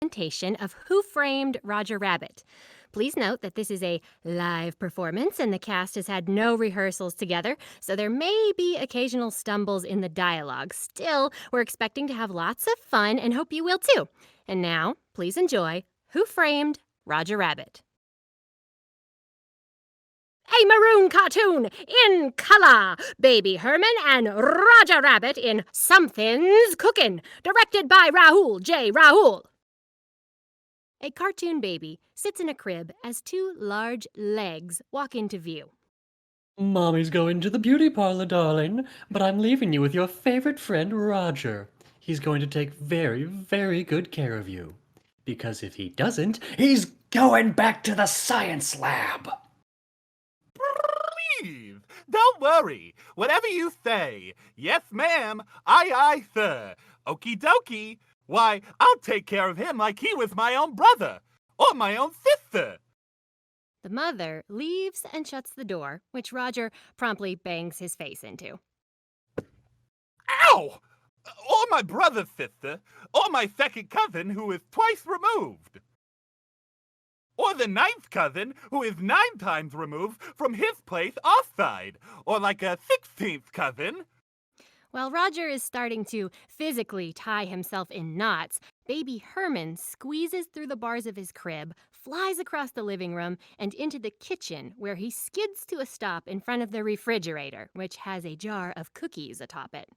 presentation of Who Framed Roger Rabbit. Please note that this is a live performance and the cast has had no rehearsals together, so there may be occasional stumbles in the dialogue. Still, we're expecting to have lots of fun and hope you will too. And now, please enjoy Who Framed Roger Rabbit. A Maroon cartoon in color. Baby Herman and Roger Rabbit in Something's Cookin', directed by Raoul J. Raoul. A cartoon baby sits in a crib as two large legs walk into view. Mommy's going to the beauty parlor, darling, but I'm leaving you with your favorite friend, Roger. He's going to take very, very good care of you. Because if he doesn't, he's going back to the science lab. Breathe. Don't worry. Whatever you say. Yes, ma'am. Aye, sir. Okie dokie. Why, I'll take care of him like he was my own brother. Or my own sister. The mother leaves and shuts the door, which Roger promptly bangs his face into. Ow! Or my brother's sister. Or my second cousin who is twice removed. Or the ninth cousin who is 9 times removed from his place offside. Or like a 16th cousin. While Roger is starting to physically tie himself in knots, baby Herman squeezes through the bars of his crib, flies across the living room, and into the kitchen, where he skids to a stop in front of the refrigerator, which has a jar of cookies atop it.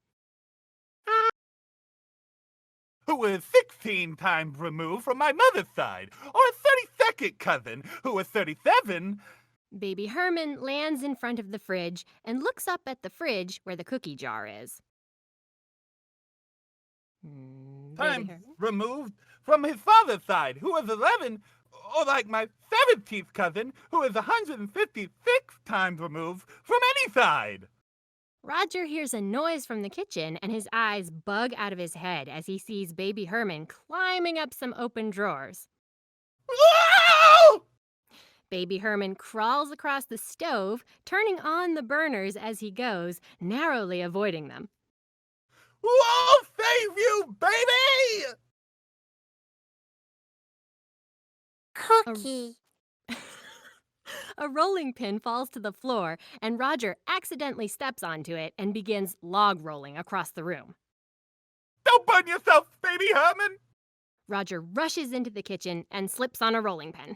Who is 16 times removed from my mother's side. Or a 32nd cousin who is 37... Baby Herman lands in front of the fridge and looks up at the fridge where the cookie jar is. Times removed from his father's side, who is 11, or like my 17th cousin, who is 156 times removed from any side. Roger hears a noise from the kitchen and his eyes bug out of his head as he sees baby Herman climbing up some open drawers. Whoa! Baby Herman crawls across the stove, turning on the burners as he goes, narrowly avoiding them. We'll save you, baby! Cookie. A rolling pin falls to the floor, and Roger accidentally steps onto it and begins log rolling across the room. Don't burn yourself, baby Herman! Roger rushes into the kitchen and slips on a rolling pin.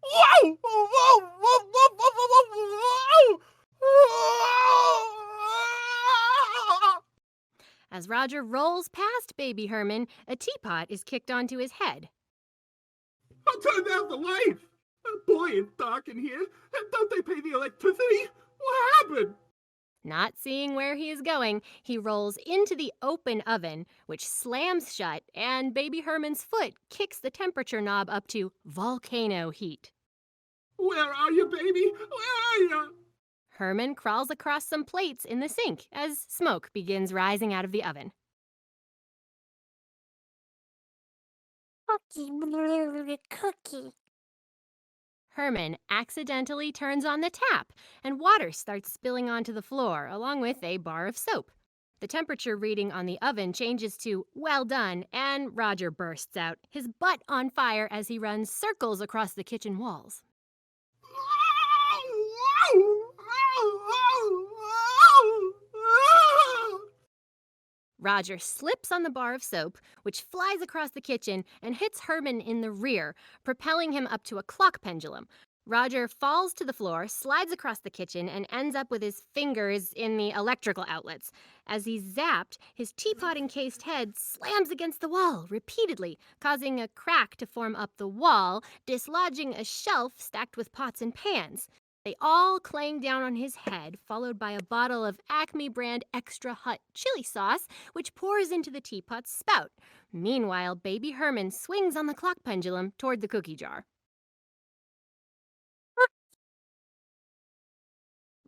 Whoa! Whoa! Whoa! Whoa! Whoa! Whoa! As Roger rolls past baby Herman, a teapot is kicked onto his head. I'll turn down the lights. Boy, it's dark in here. Don't they pay the electricity? What happened? Not seeing where he is going, he rolls into the open oven, which slams shut, and baby Herman's foot kicks the temperature knob up to volcano heat. Where are you, baby? Where are you? Herman crawls across some plates in the sink as smoke begins rising out of the oven. Cookie. Herman accidentally turns on the tap, and water starts spilling onto the floor, along with a bar of soap. The temperature reading on the oven changes to well done, and Roger bursts out, his butt on fire as he runs circles across the kitchen walls. Roger slips on the bar of soap, which flies across the kitchen and hits Herman in the rear, propelling him up to a clock pendulum. Roger falls to the floor, slides across the kitchen, and ends up with his fingers in the electrical outlets. As he's zapped, his teapot-encased head slams against the wall repeatedly, causing a crack to form up the wall, dislodging a shelf stacked with pots and pans. They all clang down on his head, followed by a bottle of Acme brand Extra Hot chili sauce, which pours into the teapot's spout. Meanwhile, baby Herman swings on the clock pendulum toward the cookie jar.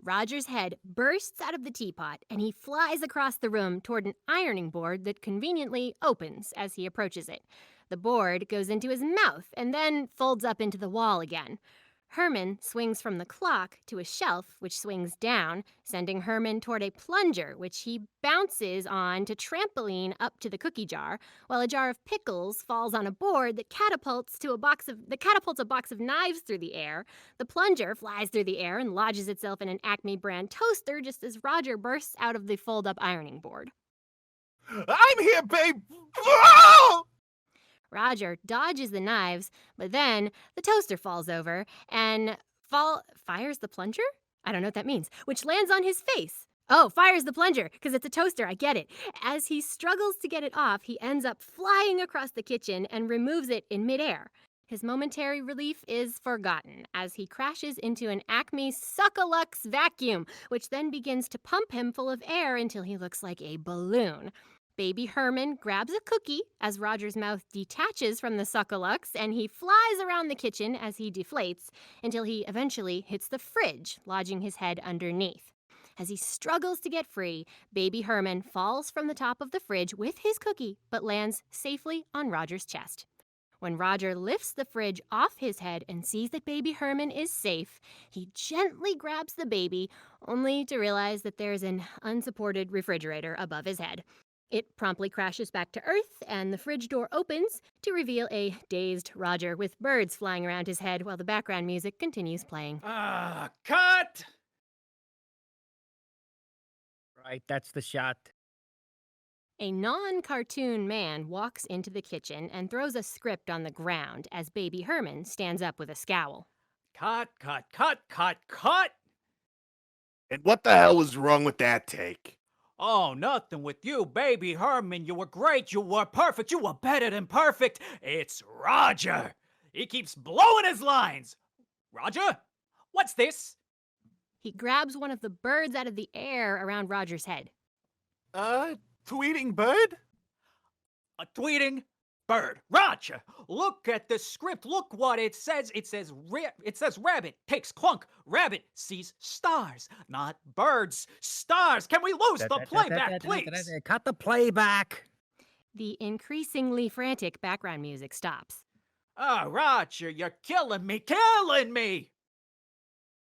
Roger's head bursts out of the teapot, and he flies across the room toward an ironing board that conveniently opens as he approaches it. The board goes into his mouth and then folds up into the wall again. Herman swings from the clock to a shelf, which swings down, sending Herman toward a plunger, which he bounces on to trampoline up to the cookie jar, while a jar of pickles falls on a board that catapults a box of knives through the air. The plunger flies through the air and lodges itself in an Acme brand toaster just as Roger bursts out of the fold-up ironing board. I'm here, babe! Oh! Roger dodges the knives, but then the toaster falls over and fires the plunger? I don't know what that means, which lands on his face. Oh, fires the plunger, because it's a toaster, I get it. As he struggles to get it off, he ends up flying across the kitchen and removes it in midair. His momentary relief is forgotten as he crashes into an Acme Suckalux vacuum, which then begins to pump him full of air until he looks like a balloon. Baby Herman grabs a cookie as Roger's mouth detaches from the Suckalux, and he flies around the kitchen as he deflates until he eventually hits the fridge, lodging his head underneath. As he struggles to get free, Baby Herman falls from the top of the fridge with his cookie, but lands safely on Roger's chest. When Roger lifts the fridge off his head and sees that Baby Herman is safe, he gently grabs the baby, only to realize that there's an unsupported refrigerator above his head. It promptly crashes back to Earth, and the fridge door opens to reveal a dazed Roger with birds flying around his head while the background music continues playing. Cut! Right, that's the shot. A non-cartoon man walks into the kitchen and throws a script on the ground as Baby Herman stands up with a scowl. Cut, cut, cut, cut, cut! And what the hell was wrong with that take? Oh, nothing with you, Baby Herman. You were great. You were perfect. You were better than perfect. It's Roger. He keeps blowing his lines. Roger? What's this? He grabs one of the birds out of the air around Roger's head. Tweeting bird? A tweeting bird. Roger, look at the script. Look what it says. It says rabbit takes clunk. Rabbit sees stars, not birds. Stars. Can we lose the playback, please? Cut the playback. The increasingly frantic background music stops. Oh, Roger, you're killing me, killing me.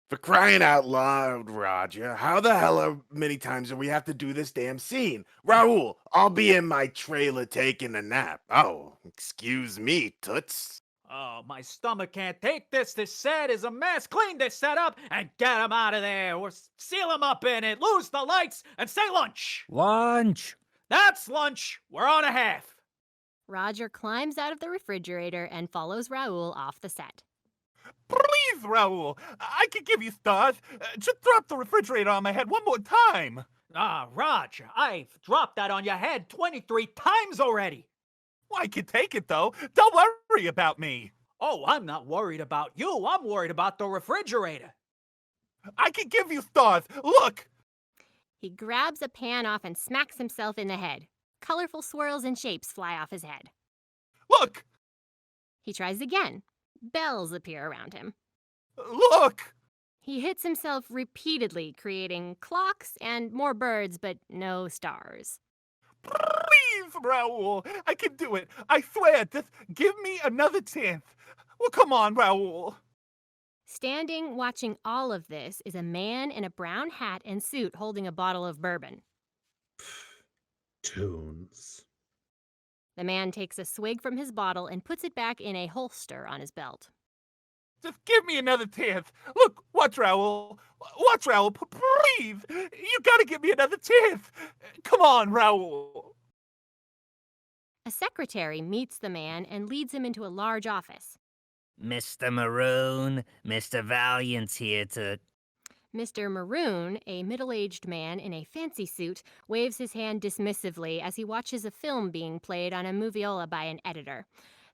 For crying out loud, Roger, how the hell many times do we have to do this damn scene? Raoul, I'll be in my trailer taking a nap. Oh, excuse me, toots. Oh, my stomach can't take this. This set is a mess. Clean this set up and get him out of there. Or seal him up in it. Lose the lights and say lunch. Lunch. That's lunch. We're on a half. Roger climbs out of the refrigerator and follows Raoul off the set. Please, Raoul, I could give you stars. Just drop the refrigerator on my head one more time. Ah, Roger, I've dropped that on your head 23 times already. Well, I can take it, though. Don't worry about me. Oh, I'm not worried about you. I'm worried about the refrigerator. I can give you stars. Look. He grabs a pan off and smacks himself in the head. Colorful swirls and shapes fly off his head. Look. He tries again. Bells appear around him. Look. He hits himself repeatedly, creating clocks and more birds, but no stars. Please, Raoul. I can do it. I swear. Just give me another chance. Well, come on, Raoul. Standing, watching all of this, is a man in a brown hat and suit holding a bottle of bourbon. Tunes. The man takes a swig from his bottle and puts it back in a holster on his belt. Just give me another chance. Look, watch, Raoul. Watch, Raoul. Please. You gotta give me another chance. Come on, Raoul. A secretary meets the man and leads him into a large office. Mr. Maroon, Mr. Valiant's here to... Mr. Maroon, a middle-aged man in a fancy suit, waves his hand dismissively as he watches a film being played on a moviola by an editor.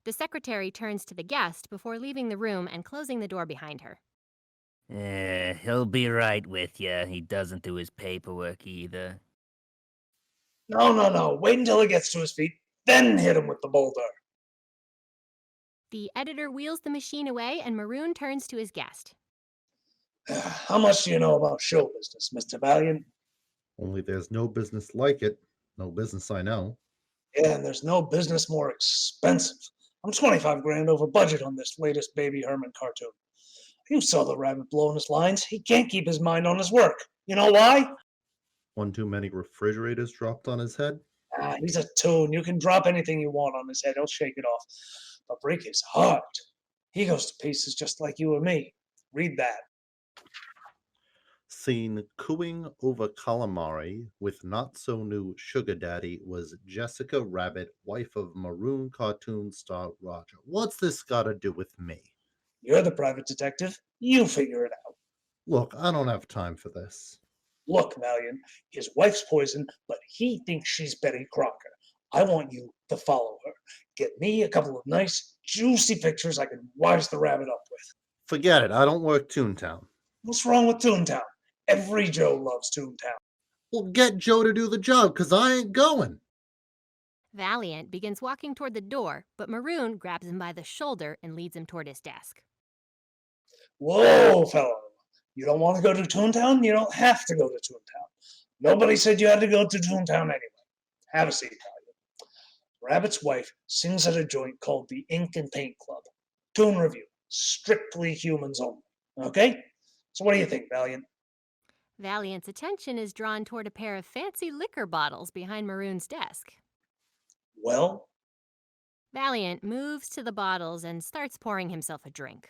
The secretary turns to the guest before leaving the room and closing the door behind her. He'll be right with you. He doesn't do his paperwork either. No. Wait until he gets to his feet, then hit him with the boulder. The editor wheels the machine away and Maroon turns to his guest. How much do you know about show business, Mr. Valiant? Only there's no business like it. No business I know. Yeah, and there's no business more expensive. I'm 25 grand over budget on this latest Baby Herman cartoon. You saw the rabbit blowing his lines. He can't keep his mind on his work. You know why? One too many refrigerators dropped on his head? Ah, he's a toon. You can drop anything you want on his head. He'll shake it off. But break his heart. He goes to pieces just like you and me. Read that. Seen cooing over calamari with not-so-new sugar daddy was Jessica Rabbit, wife of Maroon cartoon star Roger. What's this gotta do with me? You're the private detective. You figure it out. Look, I don't have time for this. Look, Valiant, his wife's poison, but he thinks she's Betty Crocker. I want you to follow her. Get me a couple of nice, juicy pictures I can wise the rabbit up with. Forget it, I don't work Toontown. What's wrong with Toontown? Every Joe loves Toontown. Well, get Joe to do the job, because I ain't going. Valiant begins walking toward the door, but Maroon grabs him by the shoulder and leads him toward his desk. Whoa, fellow. You don't want to go to Toontown? You don't have to go to Toontown. Nobody said you had to go to Toontown anyway. Have a seat, Valiant. Rabbit's wife sings at a joint called the Ink and Paint Club. Toon Review. Strictly humans only. Okay? So what do you think, Valiant? Valiant's attention is drawn toward a pair of fancy liquor bottles behind Maroon's desk. Well, Valiant moves to the bottles and starts pouring himself a drink.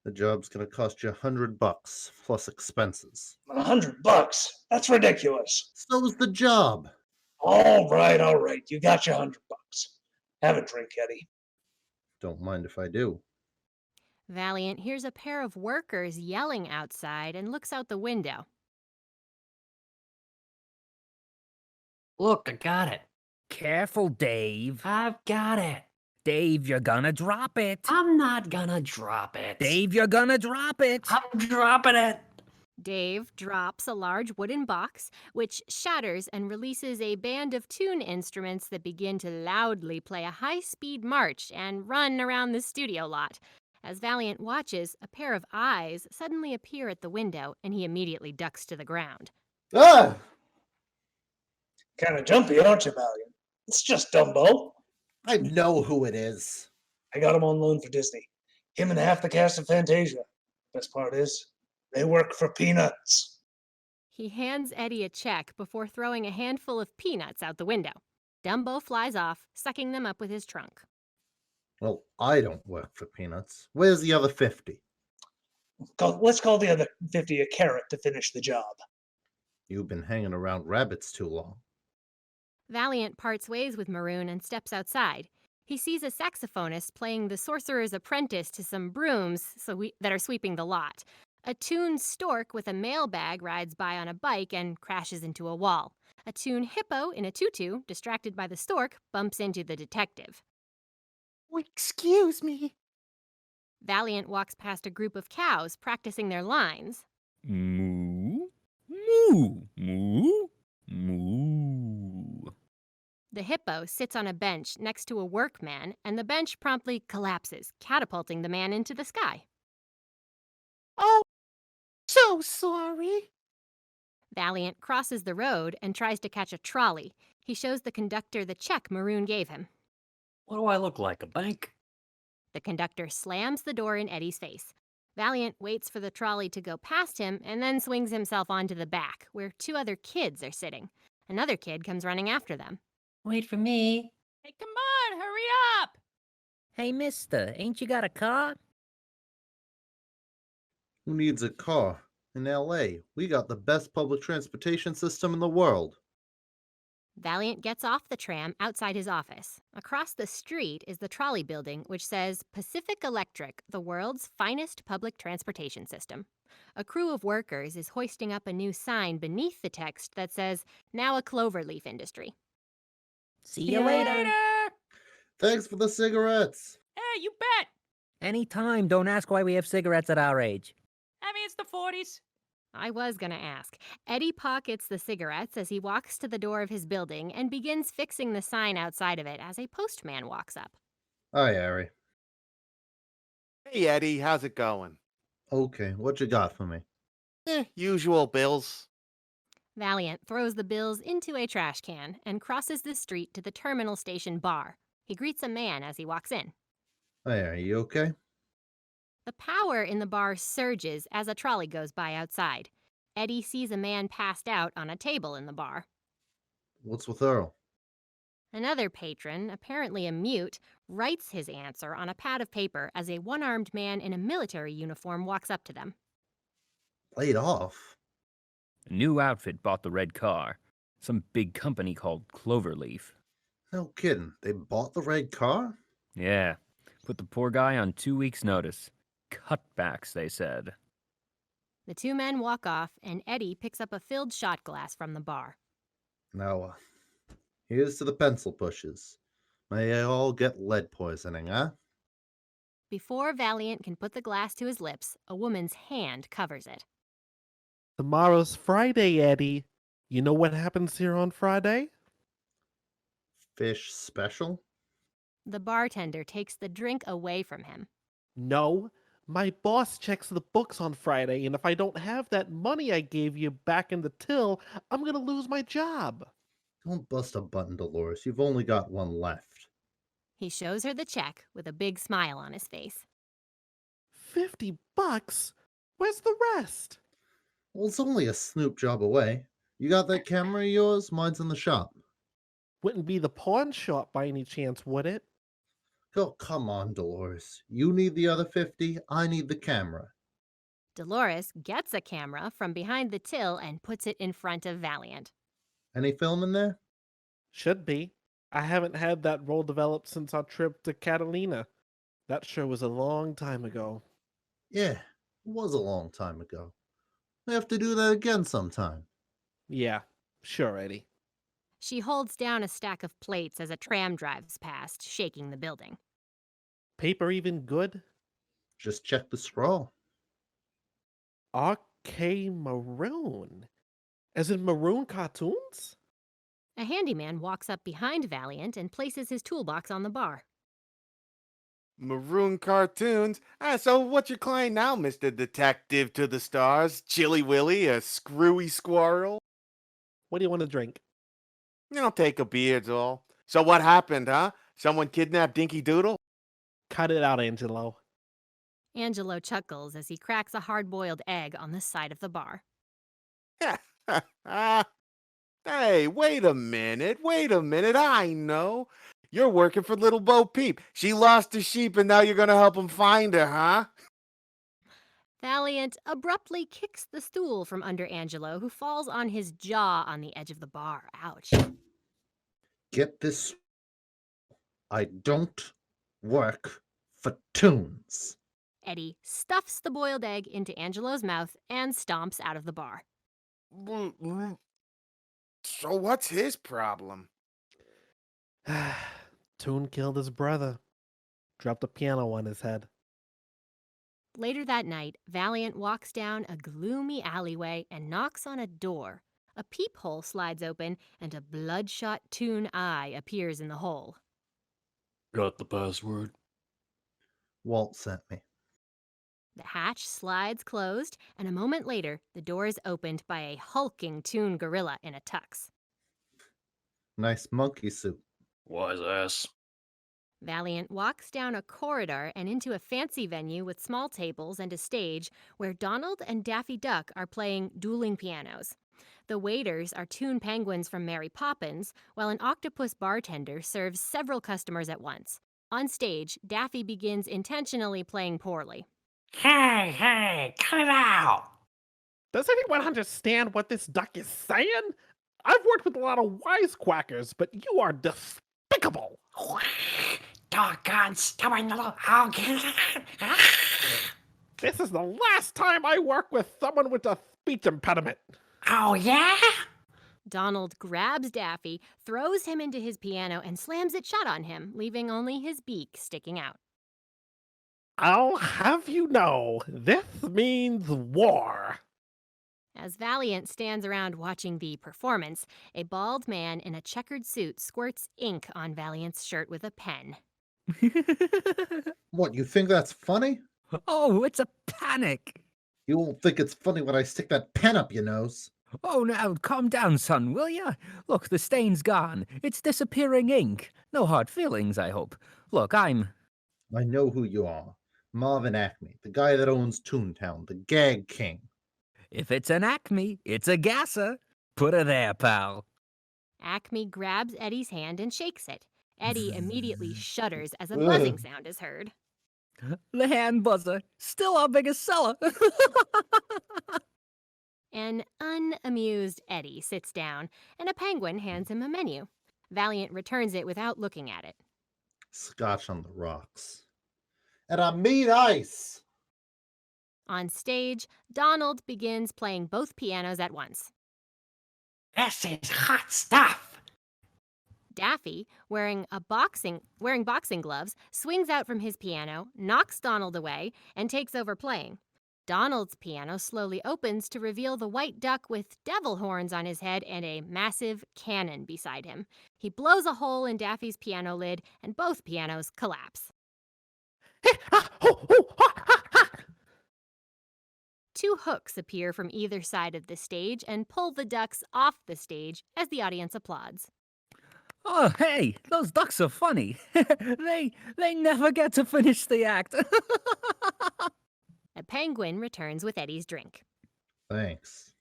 The job's gonna cost you $100 plus expenses. $100? That's ridiculous. So's the job. All right. You got your $100. Have a drink, Eddie. Don't mind if I do. Valiant hears a pair of workers yelling outside and looks out the window. Look, I got it. Careful, Dave. I've got it. Dave, you're gonna drop it. I'm not gonna drop it. Dave, you're gonna drop it. I'm dropping it. Dave drops a large wooden box, which shatters and releases a band of tune instruments that begin to loudly play a high-speed march and run around the studio lot. As Valiant watches, a pair of eyes suddenly appear at the window, and he immediately ducks to the ground. Ah! Kind of jumpy, aren't you, Valiant? It's just Dumbo. I know who it is. I got him on loan for Disney. Him and half the cast of Fantasia. Best part is, they work for peanuts. He hands Eddie a check before throwing a handful of peanuts out the window. Dumbo flies off, sucking them up with his trunk. Well, I don't work for peanuts. Where's the other 50? Let's call the other 50 a carrot to finish the job. You've been hanging around rabbits too long. Valiant parts ways with Maroon and steps outside. He sees a saxophonist playing the Sorcerer's Apprentice to some brooms that are sweeping the lot. A toon stork with a mailbag rides by on a bike and crashes into a wall. A toon hippo in a tutu, distracted by the stork, bumps into the detective. Excuse me. Valiant walks past a group of cows practicing their lines. Moo, moo, moo, moo. The hippo sits on a bench next to a workman, and the bench promptly collapses, catapulting the man into the sky. Oh, so sorry. Valiant crosses the road and tries to catch a trolley. He shows the conductor the check Maroon gave him. What do I look like, a bank? The conductor slams the door in Eddie's face. Valiant waits for the trolley to go past him and then swings himself onto the back, where two other kids are sitting. Another kid comes running after them. Wait for me. Hey, come on, hurry up! Hey, mister, ain't you got a car? Who needs a car? In LA, we got the best public transportation system in the world. Valiant gets off the tram outside his office. Across the street is the trolley building, which says Pacific Electric, the world's finest public transportation system. A crew of workers is hoisting up a new sign beneath the text that says, "Now a cloverleaf industry." See you later. Thanks for the cigarettes. Hey, you bet! Anytime, don't ask why we have cigarettes at our age. I mean, it's the 40s. I was gonna ask. Eddie pockets the cigarettes as he walks to the door of his building and begins fixing the sign outside of it as a postman walks up. Hi, Harry. Hey, Eddie, how's it going? Okay, what you got for me? Usual bills. Valiant throws the bills into a trash can and crosses the street to the terminal station bar. He greets a man as he walks in. Hey, are you okay? The power in the bar surges as a trolley goes by outside. Eddie sees a man passed out on a table in the bar. What's with Earl? Another patron, apparently a mute, writes his answer on a pad of paper as a one-armed man in a military uniform walks up to them. Laid off? A new outfit bought the red car. Some big company called Cloverleaf. No kidding. They bought the red car? Yeah. Put the poor guy on 2 weeks' notice. Cutbacks, they said. The two men walk off, and Eddie picks up a filled shot glass from the bar. Now, here's to the pencil pushes. May they all get lead poisoning, huh? Before Valiant can put the glass to his lips, a woman's hand covers it. Tomorrow's Friday, Eddie. You know what happens here on Friday? Fish special? The bartender takes the drink away from him. No. My boss checks the books on Friday, and if I don't have that money I gave you back in the till, I'm gonna lose my job. Don't bust a button, Dolores. You've only got one left. He shows her the check with a big smile on his face. $50? Where's the rest? Well, it's only a snoop job away. You got that camera of yours? Mine's in the shop. Wouldn't be the pawn shop by any chance, would it? Oh, come on, Dolores. You need the other 50, I need the camera. Dolores gets a camera from behind the till and puts it in front of Valiant. Any film in there? Should be. I haven't had that role developed since our trip to Catalina. That show was a long time ago. Yeah, it was a long time ago. We have to do that again sometime. Yeah, sure, Eddie. She holds down a stack of plates as a tram drives past, shaking the building. Paper even good? Just check the scroll. RK Maroon? As in Maroon cartoons? A handyman walks up behind Valiant and places his toolbox on the bar. Maroon cartoons? So what's your client now, Mr. Detective to the Stars? Chilly Willy, a screwy squirrel? What do you want to drink? I'll take a beer's all. So what happened, huh? Someone kidnapped Dinky Doodle? Cut it out, Angelo. Angelo chuckles as he cracks a hard-boiled egg on the side of the bar. Hey, wait a minute, I know. You're working for Little Bo Peep. She lost her sheep and now you're gonna help him find her, huh? Valiant abruptly kicks the stool from under Angelo, who falls on his jaw on the edge of the bar. Ouch. Get this. I don't work for tunes. Eddie stuffs the boiled egg into Angelo's mouth and stomps out of the bar. So what's his problem? Toon killed his brother. Dropped a piano on his head. Later that night, Valiant walks down a gloomy alleyway and knocks on a door. A peephole slides open, and a bloodshot Toon eye appears in the hole. Got the password? Walt sent me. The hatch slides closed, and a moment later, the door is opened by a hulking Toon gorilla in a tux. Nice monkey suit. Wise ass. Valiant walks down a corridor and into a fancy venue with small tables and a stage where Donald and Daffy Duck are playing dueling pianos. The waiters are Toon penguins from Mary Poppins, while an octopus bartender serves several customers at once. On stage, Daffy begins intentionally playing poorly. Hey, cut it out! Does anyone understand what this duck is saying? I've worked with a lot of wisecrackers, but you are despicable. Doggone stubborn little hog. This is the last time I work with someone with a speech impediment. Oh, yeah? Donald grabs Daffy, throws him into his piano, and slams it shut on him, leaving only his beak sticking out. I'll have you know, this means war. As Valiant stands around watching the performance, a bald man in a checkered suit squirts ink on Valiant's shirt with a pen. What, you think that's funny? Oh, it's a panic. You won't think it's funny when I stick that pen up your nose. Oh, now, calm down, son, will ya? Look, the stain's gone. It's disappearing ink. No hard feelings, I hope. Look, I know who you are. Marvin Acme, the guy that owns Toontown, the gag king. If it's an Acme, it's a gasser. Put her there, pal. Acme grabs Eddie's hand and shakes it. Eddie immediately shudders as a Ugh. buzzing sound is heard. The hand buzzer, still our biggest seller. An unamused Eddie sits down, and a penguin hands him a menu. Valiant returns it without looking at it. Scotch on the rocks. And I mean ice! On stage, Donald begins playing both pianos at once. This is hot stuff. Daffy, wearing boxing gloves, swings out from his piano, knocks Donald away, and takes over playing. Donald's piano slowly opens to reveal the white duck with devil horns on his head and a massive cannon beside him. He blows a hole in Daffy's piano lid, and both pianos collapse. Two hooks appear from either side of the stage and pull the ducks off the stage as the audience applauds. Oh, hey, those ducks are funny. they never get to finish the act. A penguin returns with Eddie's drink. Thanks.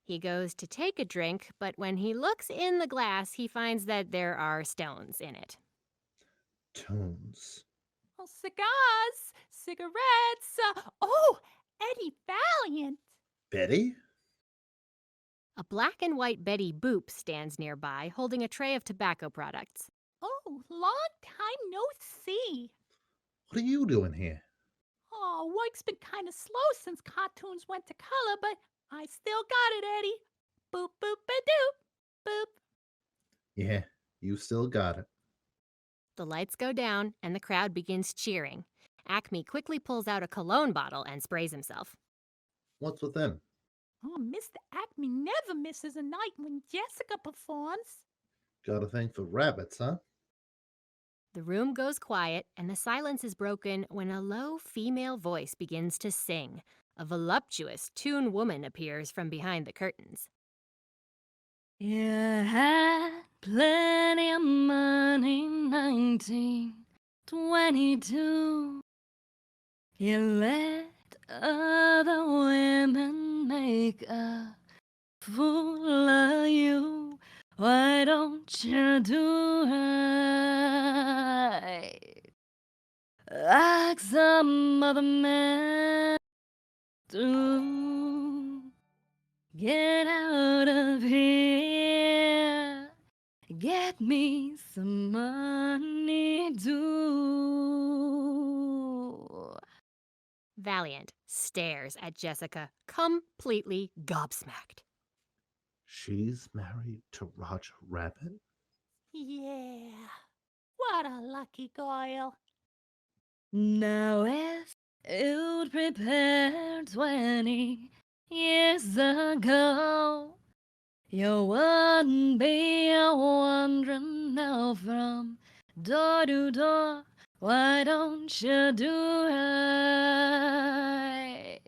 He goes to take a drink, but when he looks in the glass, he finds that there are stones in it. Tunes. Oh, cigars, cigarettes. Oh, Eddie Valiant. Betty? A black and white Betty Boop stands nearby, holding a tray of tobacco products. Oh, long time no see. What are you doing here? Oh, work's been kind of slow since cartoons went to color, but I still got it, Eddie. Boop, boop, a doop. Boop. Yeah, you still got it. The lights go down, and the crowd begins cheering. Acme quickly pulls out a cologne bottle and sprays himself. What's with them? Oh, Mr. Acme never misses a night when Jessica performs. Got a thing for rabbits, huh? The room goes quiet, and the silence is broken when a low female voice begins to sing. A voluptuous toon woman appears from behind the curtains. You had plenty of money, 1922. You let other women make a fool of you. Why don't you do right like some other men do? Get out of here. Get me some money, do. Valiant stares at Jessica, completely gobsmacked. She's married to Roger Rabbit? Yeah. What a lucky girl. Now if you'd prepared 20 years ago, you wouldn't be wandering now from door to door. Why don't you do right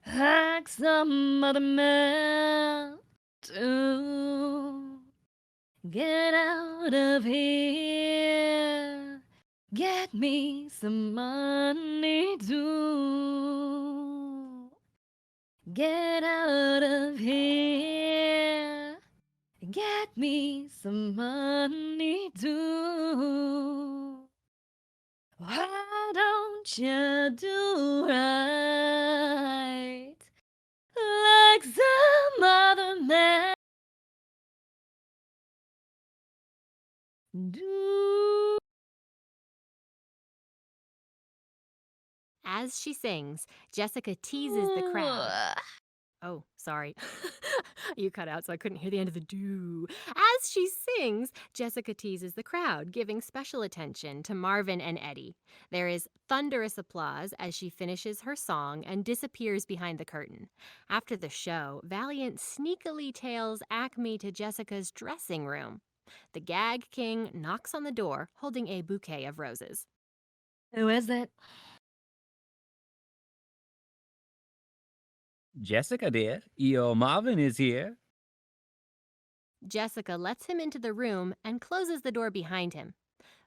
like some other man do? Get out of here. Get me some money, do. Get out of here. Get me some money, do. Why don't you do right like some other man do? As she sings, Jessica teases the crowd. Oh, sorry. You cut out, so I couldn't hear the end of the do. As she sings, Jessica teases the crowd, giving special attention to Marvin and Eddie. There is thunderous applause as she finishes her song and disappears behind the curtain. After the show, Valiant sneakily tails Acme to Jessica's dressing room. The Gag King knocks on the door, holding a bouquet of roses. Who is it? Jessica, dear, your Marvin is here. Jessica lets him into the room and closes the door behind him.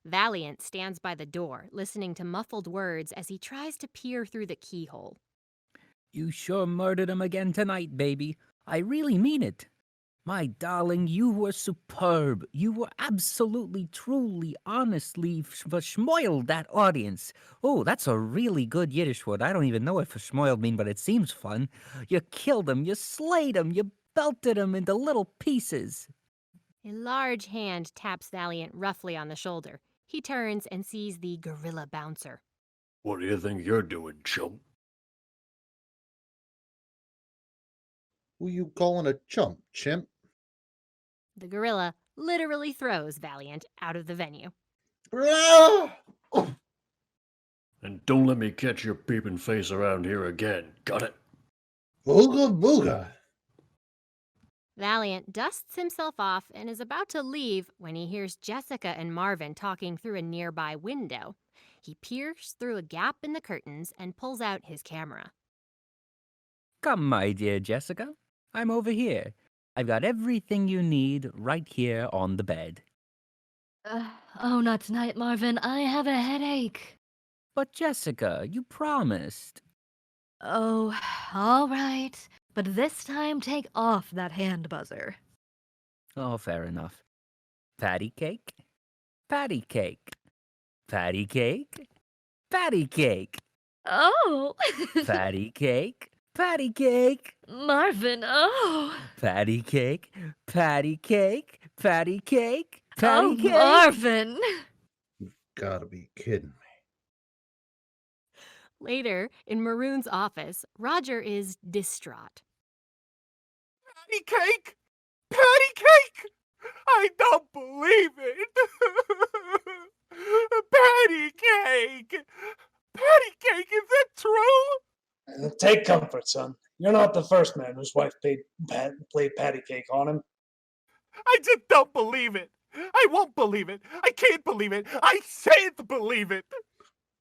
Valiant stands by the door, listening to muffled words as he tries to peer through the keyhole. You sure murdered him again tonight, baby. I really mean it. My darling, you were superb. You were absolutely, truly, honestly verschmoiled that audience. Oh, that's a really good Yiddish word. I don't even know what verschmoiled mean, but it seems fun. You killed him, you slayed him, you belted him into little pieces. A large hand taps Valiant roughly on the shoulder. He turns and sees the gorilla bouncer. What do you think you're doing, chump? Who you calling a chump, chimp? The gorilla literally throws Valiant out of the venue. And don't let me catch your peeping face around here again. Got it? Booga booga. Valiant dusts himself off and is about to leave when he hears Jessica and Marvin talking through a nearby window. He peers through a gap in the curtains and pulls out his camera. Come, my dear Jessica. I'm over here. I've got everything you need right here on the bed. Oh, not tonight, Marvin. I have a headache. But Jessica, you promised. Oh, all right. But this time, take off that hand buzzer. Oh, fair enough. Patty cake? Patty cake. Patty cake? Patty cake. Oh! Patty cake? Patty cake. Marvin, oh! Patty cake, patty cake, patty cake, patty Oh, cake. Marvin! You've gotta be kidding me. Later, in Maroon's office, Roger is distraught. Patty cake! Patty cake! I don't believe it! Patty cake! Patty cake, is that true? Take comfort, son. You're not the first man whose wife played patty cake on him. I just don't believe it. I won't believe it. I can't believe it. I shan't believe it.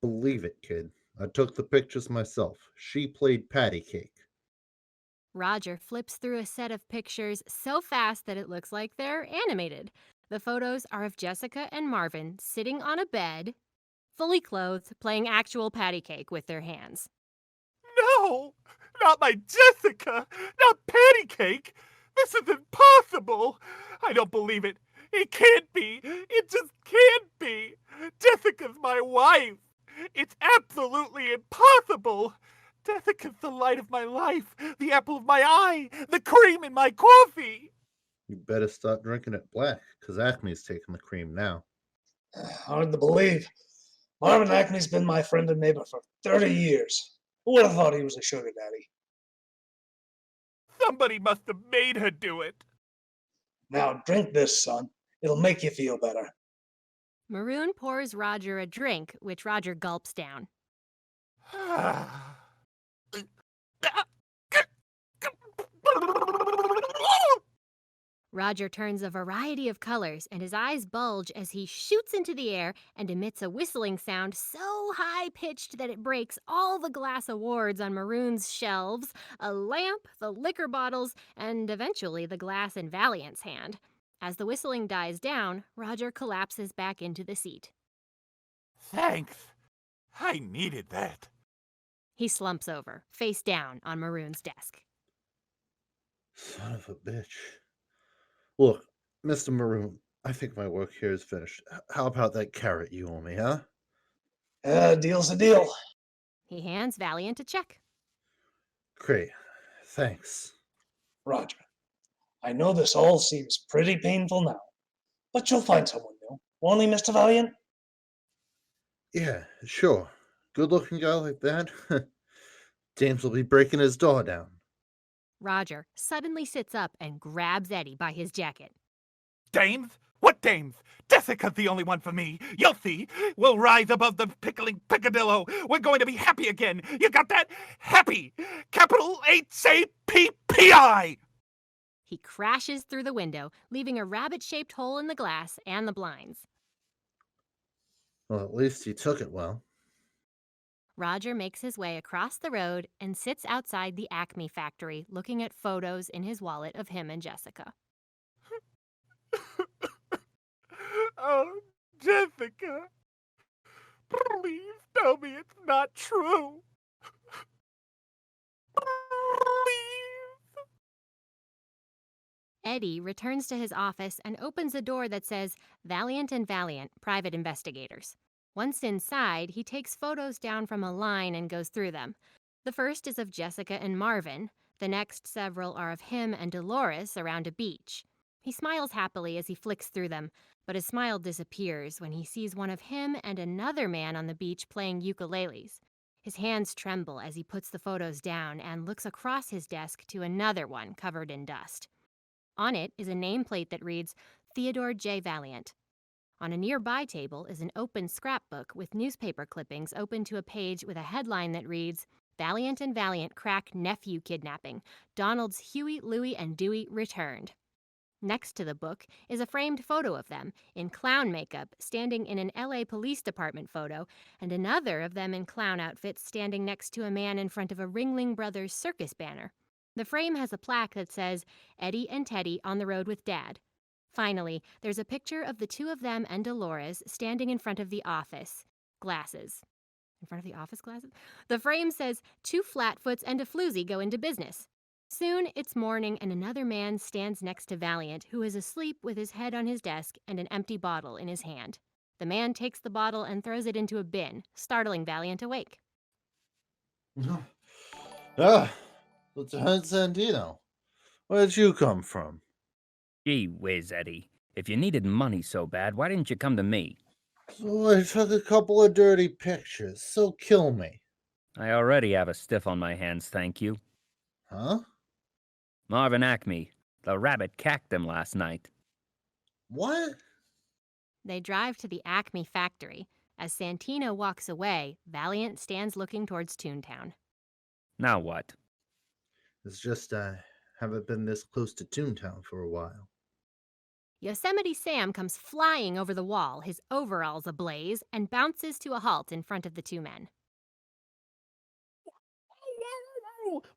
Believe it, kid. I took the pictures myself. She played patty cake. Roger flips through a set of pictures so fast that it looks like they're animated. The photos are of Jessica and Marvin sitting on a bed, fully clothed, playing actual patty cake with their hands. No, not my Jessica, not patty cake. This is impossible. I don't believe it. It can't be. It just can't be. Jessica's my wife. It's absolutely impossible. Jessica's the light of my life, the apple of my eye, the cream in my coffee. You better start drinking it black, because Acme's taking the cream now. Hard to believe. Marvin Acme's been my friend and neighbor for 30 years. Who would have thought he was a sugar daddy? Somebody must have made her do it. Now drink this, son. It'll make you feel better. Maroon pours Roger a drink, which Roger gulps down. Roger turns a variety of colors, and his eyes bulge as he shoots into the air and emits a whistling sound so high-pitched that it breaks all the glass awards on Maroon's shelves, a lamp, the liquor bottles, and eventually the glass in Valiant's hand. As the whistling dies down, Roger collapses back into the seat. Thanks. I needed that. He slumps over, face down on Maroon's desk. Son of a bitch. Look, Mr. Maroon, I think my work here is finished. How about that carrot you owe me, huh? Deal's a deal. He hands Valiant a check. Great. Thanks. Roger, I know this all seems pretty painful now, but you'll find someone new, won't he, Mr. Valiant? Yeah, sure. Good-looking guy like that? James will be breaking his door down. Roger suddenly sits up and grabs Eddie by his jacket. Dames? What dames? Jessica's the only one for me. You'll see. We'll rise above the pickling picadillo. We're going to be happy again. You got that? Happy. Capital H-A-P-P-I. He crashes through the window, leaving a rabbit-shaped hole in the glass and the blinds. Well, at least he took it well. Roger makes his way across the road and sits outside the Acme factory looking at photos in his wallet of him and Jessica. Oh, Jessica. Jessica. Please tell me it's not true. Please. Eddie returns to his office and opens a door that says Valiant and Valiant, Private Investigators. Once inside, he takes photos down from a line and goes through them. The first is of Jessica and Marvin. The next several are of him and Dolores around a beach. He smiles happily as he flicks through them, but his smile disappears when he sees one of him and another man on the beach playing ukuleles. His hands tremble as he puts the photos down and looks across his desk to another one covered in dust. On it is a nameplate that reads Theodore J. Valiant. On a nearby table is an open scrapbook with newspaper clippings open to a page with a headline that reads Valiant and Valiant crack nephew kidnapping. Donald's Huey, Louie, and Dewey returned. Next to the book is a framed photo of them in clown makeup standing in an LA Police Department photo, and another of them in clown outfits standing next to a man in front of a Ringling Brothers circus banner. The frame has a plaque that says, Eddie and Teddy on the road with Dad. Finally, there's a picture of the two of them and Dolores standing in front of the office. Glasses. In front of the office glasses? The frame says, 2 flatfoots and a floozy go into business. Soon it's morning and another man stands next to Valiant, who is asleep with his head on his desk and an empty bottle in his hand. The man takes the bottle and throws it into a bin, startling Valiant awake. Lieutenant Santino, where'd you come from? Gee whiz, Eddie. If you needed money so bad, why didn't you come to me? So I took a couple of dirty pictures, so kill me. I already have a stiff on my hands, thank you. Huh? Marvin Acme. The rabbit cacked him last night. What? They drive to the Acme factory. As Santino walks away, Valiant stands looking towards Toontown. Now what? It's just I haven't been this close to Toontown for a while. Yosemite Sam comes flying over the wall, his overalls ablaze, and bounces to a halt in front of the two men.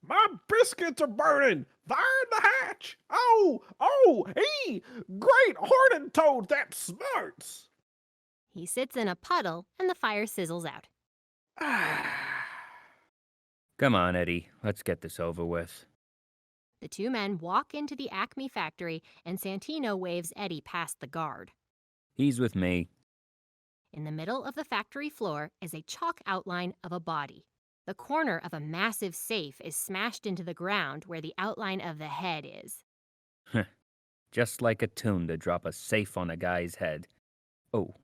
My biscuits are burning! Fire in the hatch! Great horned toad that smarts! He sits in a puddle, and the fire sizzles out. Come on, Eddie. Let's get this over with. The two men walk into the Acme factory, and Santino waves Eddie past the guard. He's with me. In the middle of the factory floor is a chalk outline of a body. The corner of a massive safe is smashed into the ground where the outline of the head is. Just like a tune to drop a safe on a guy's head. Oh,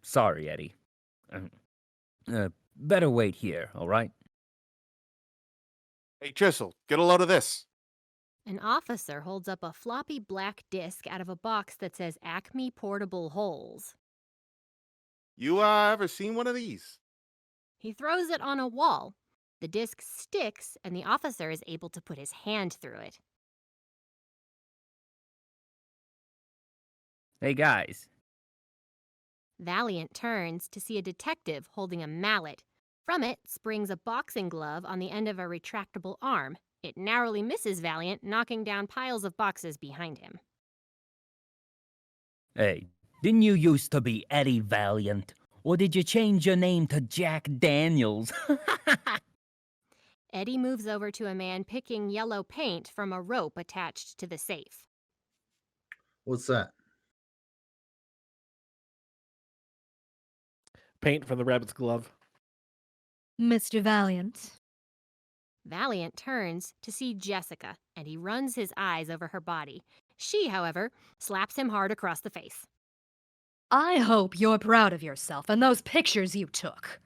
sorry, Eddie. Better wait here, all right? Hey, Chisel, get a load of this. An officer holds up a floppy black disc out of a box that says Acme Portable Holes. You ever seen one of these? He throws it on a wall. The disc sticks, and the officer is able to put his hand through it. Hey, guys. Valiant turns to see a detective holding a mallet. From it springs a boxing glove on the end of a retractable arm. It narrowly misses Valiant, knocking down piles of boxes behind him. Hey, didn't you used to be Eddie Valiant? Or did you change your name to Jack Daniels? Eddie moves over to a man picking yellow paint from a rope attached to the safe. What's that? Paint from the rabbit's glove. Mr. Valiant. Valiant turns to see Jessica, and he runs his eyes over her body. She, however, slaps him hard across the face. I hope you're proud of yourself and those pictures you took.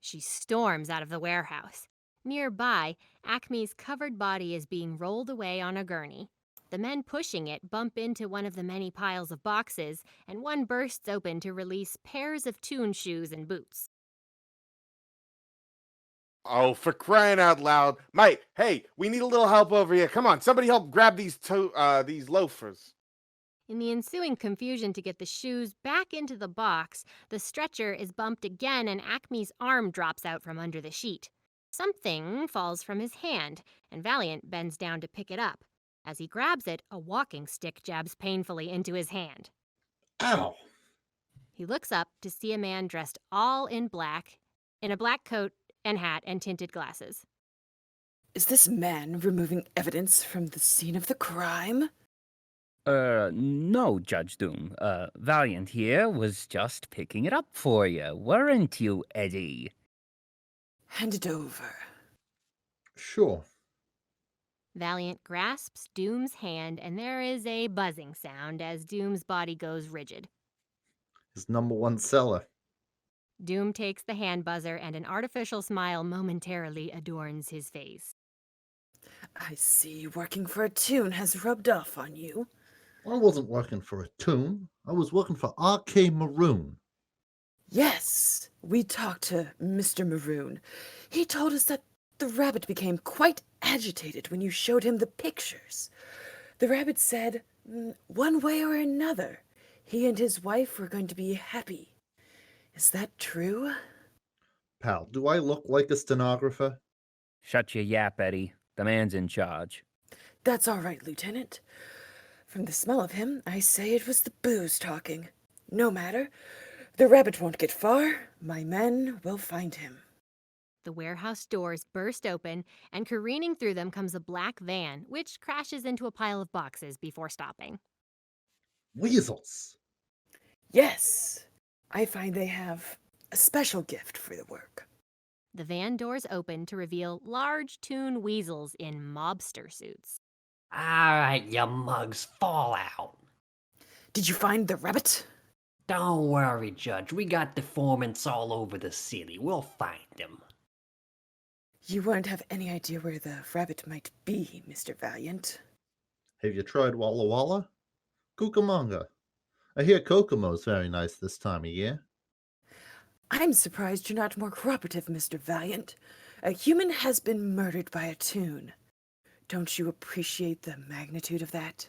She storms out of the warehouse. Nearby, Acme's covered body is being rolled away on a gurney. The men pushing it bump into one of the many piles of boxes, and one bursts open to release pairs of Toon shoes and boots. Oh, for crying out loud. Mate, hey, we need a little help over here. Come on, somebody help grab these loafers. In the ensuing confusion to get the shoes back into the box, the stretcher is bumped again and Acme's arm drops out from under the sheet. Something falls from his hand, and Valiant bends down to pick it up. As he grabs it, a walking stick jabs painfully into his hand. Ow! He looks up to see a man dressed all in black, in a black coat and hat and tinted glasses. Is this man removing evidence from the scene of the crime? No, Judge Doom. Valiant here was just picking it up for you, weren't you, Eddie? Hand it over. Sure. Valiant grasps Doom's hand, and there is a buzzing sound as Doom's body goes rigid. His number one seller. Doom takes the hand buzzer, and an artificial smile momentarily adorns his face. I see working for a tune has rubbed off on you. I wasn't working for a tune. I was working for RK Maroon. Yes, we talked to Mr. Maroon. He told us that the rabbit became quite agitated when you showed him the pictures. The rabbit said, one way or another, he and his wife were going to be happy. Is that true? Pal, do I look like a stenographer? Shut your yap, Eddie. The man's in charge. That's all right, Lieutenant. From the smell of him, I say it was the booze talking. No matter. The rabbit won't get far. My men will find him. The warehouse doors burst open, and careening through them comes a black van, which crashes into a pile of boxes before stopping. Weasels. Yes. I find they have a special gift for the work. The van doors open to reveal large toon weasels in mobster suits. All right, you mugs, fall out. Did you find the rabbit? Don't worry, Judge. We got informants all over the city. We'll find him. You won't have any idea where the rabbit might be, Mr. Valiant. Have you tried Walla Walla? Cucamonga. I hear Kokomo's very nice this time of year. I'm surprised you're not more cooperative, Mr. Valiant. A human has been murdered by a toon. Don't you appreciate the magnitude of that?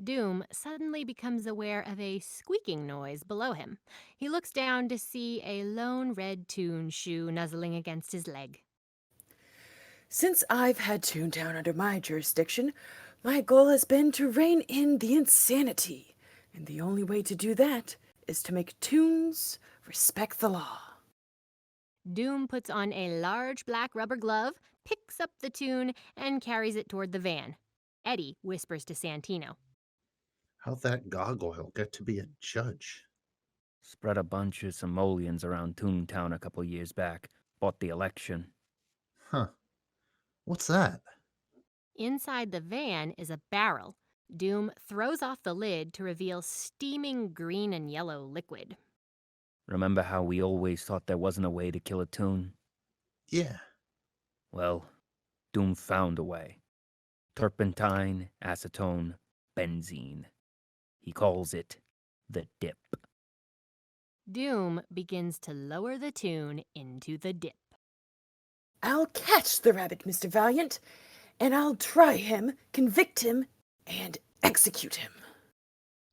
Doom suddenly becomes aware of a squeaking noise below him. He looks down to see a lone red toon shoe nuzzling against his leg. Since I've had Toontown under my jurisdiction, my goal has been to rein in the insanity. And the only way to do that is to make toons respect the law. Doom puts on a large black rubber glove, picks up the toon, and carries it toward the van. Eddie whispers to Santino. How'd that gargoyle get to be a judge? Spread a bunch of simoleons around Toontown a couple years back. Bought the election. Huh. What's that? Inside the van is a barrel. Doom throws off the lid to reveal steaming green and yellow liquid. Remember how we always thought there wasn't a way to kill a toon? Yeah. Well, Doom found a way. Turpentine, acetone, benzene. He calls it the dip. Doom begins to lower the toon into the dip. I'll catch the rabbit, Mr. Valiant, and I'll try him, convict him, and execute him.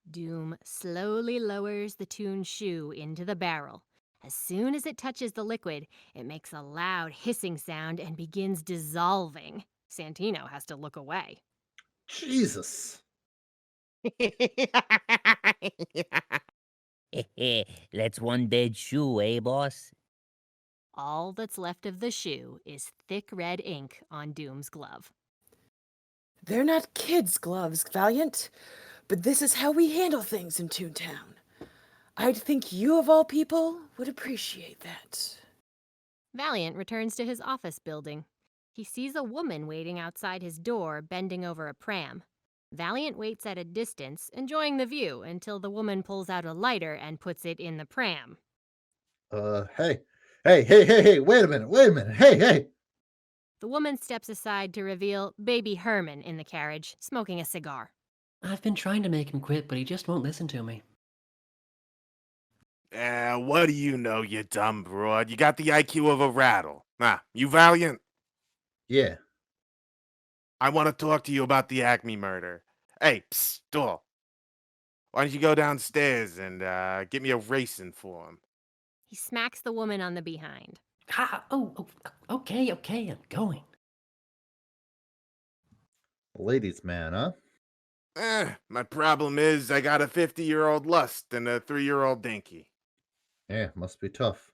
Doom slowly lowers the toon shoe into the barrel. As soon as it touches the liquid, it makes a loud hissing sound and begins dissolving. Santino has to look away. Jesus. That's one dead shoe, eh, boss? All that's left of the shoe is thick red ink on Doom's glove. They're not kids' gloves, Valiant, but this is how we handle things in Toontown. I'd think you, of all people, would appreciate that. Valiant returns to his office building. He sees a woman waiting outside his door, bending over a pram. Valiant waits at a distance, enjoying the view, until the woman pulls out a lighter and puts it in the pram. Hey, wait a minute, hey! The woman steps aside to reveal baby Herman in the carriage, smoking a cigar. I've been trying to make him quit, but he just won't listen to me. What do you know, you dumb broad? You got the IQ of a rattle. You Valiant? Yeah. I want to talk to you about the Acme murder. Hey, psst, door. Why don't you go downstairs and get me a racing form? He smacks the woman on the behind. Okay, I'm going. Ladies' man, huh? My problem is I got a 50-year-old lust and a 3-year-old dinky. Yeah, must be tough.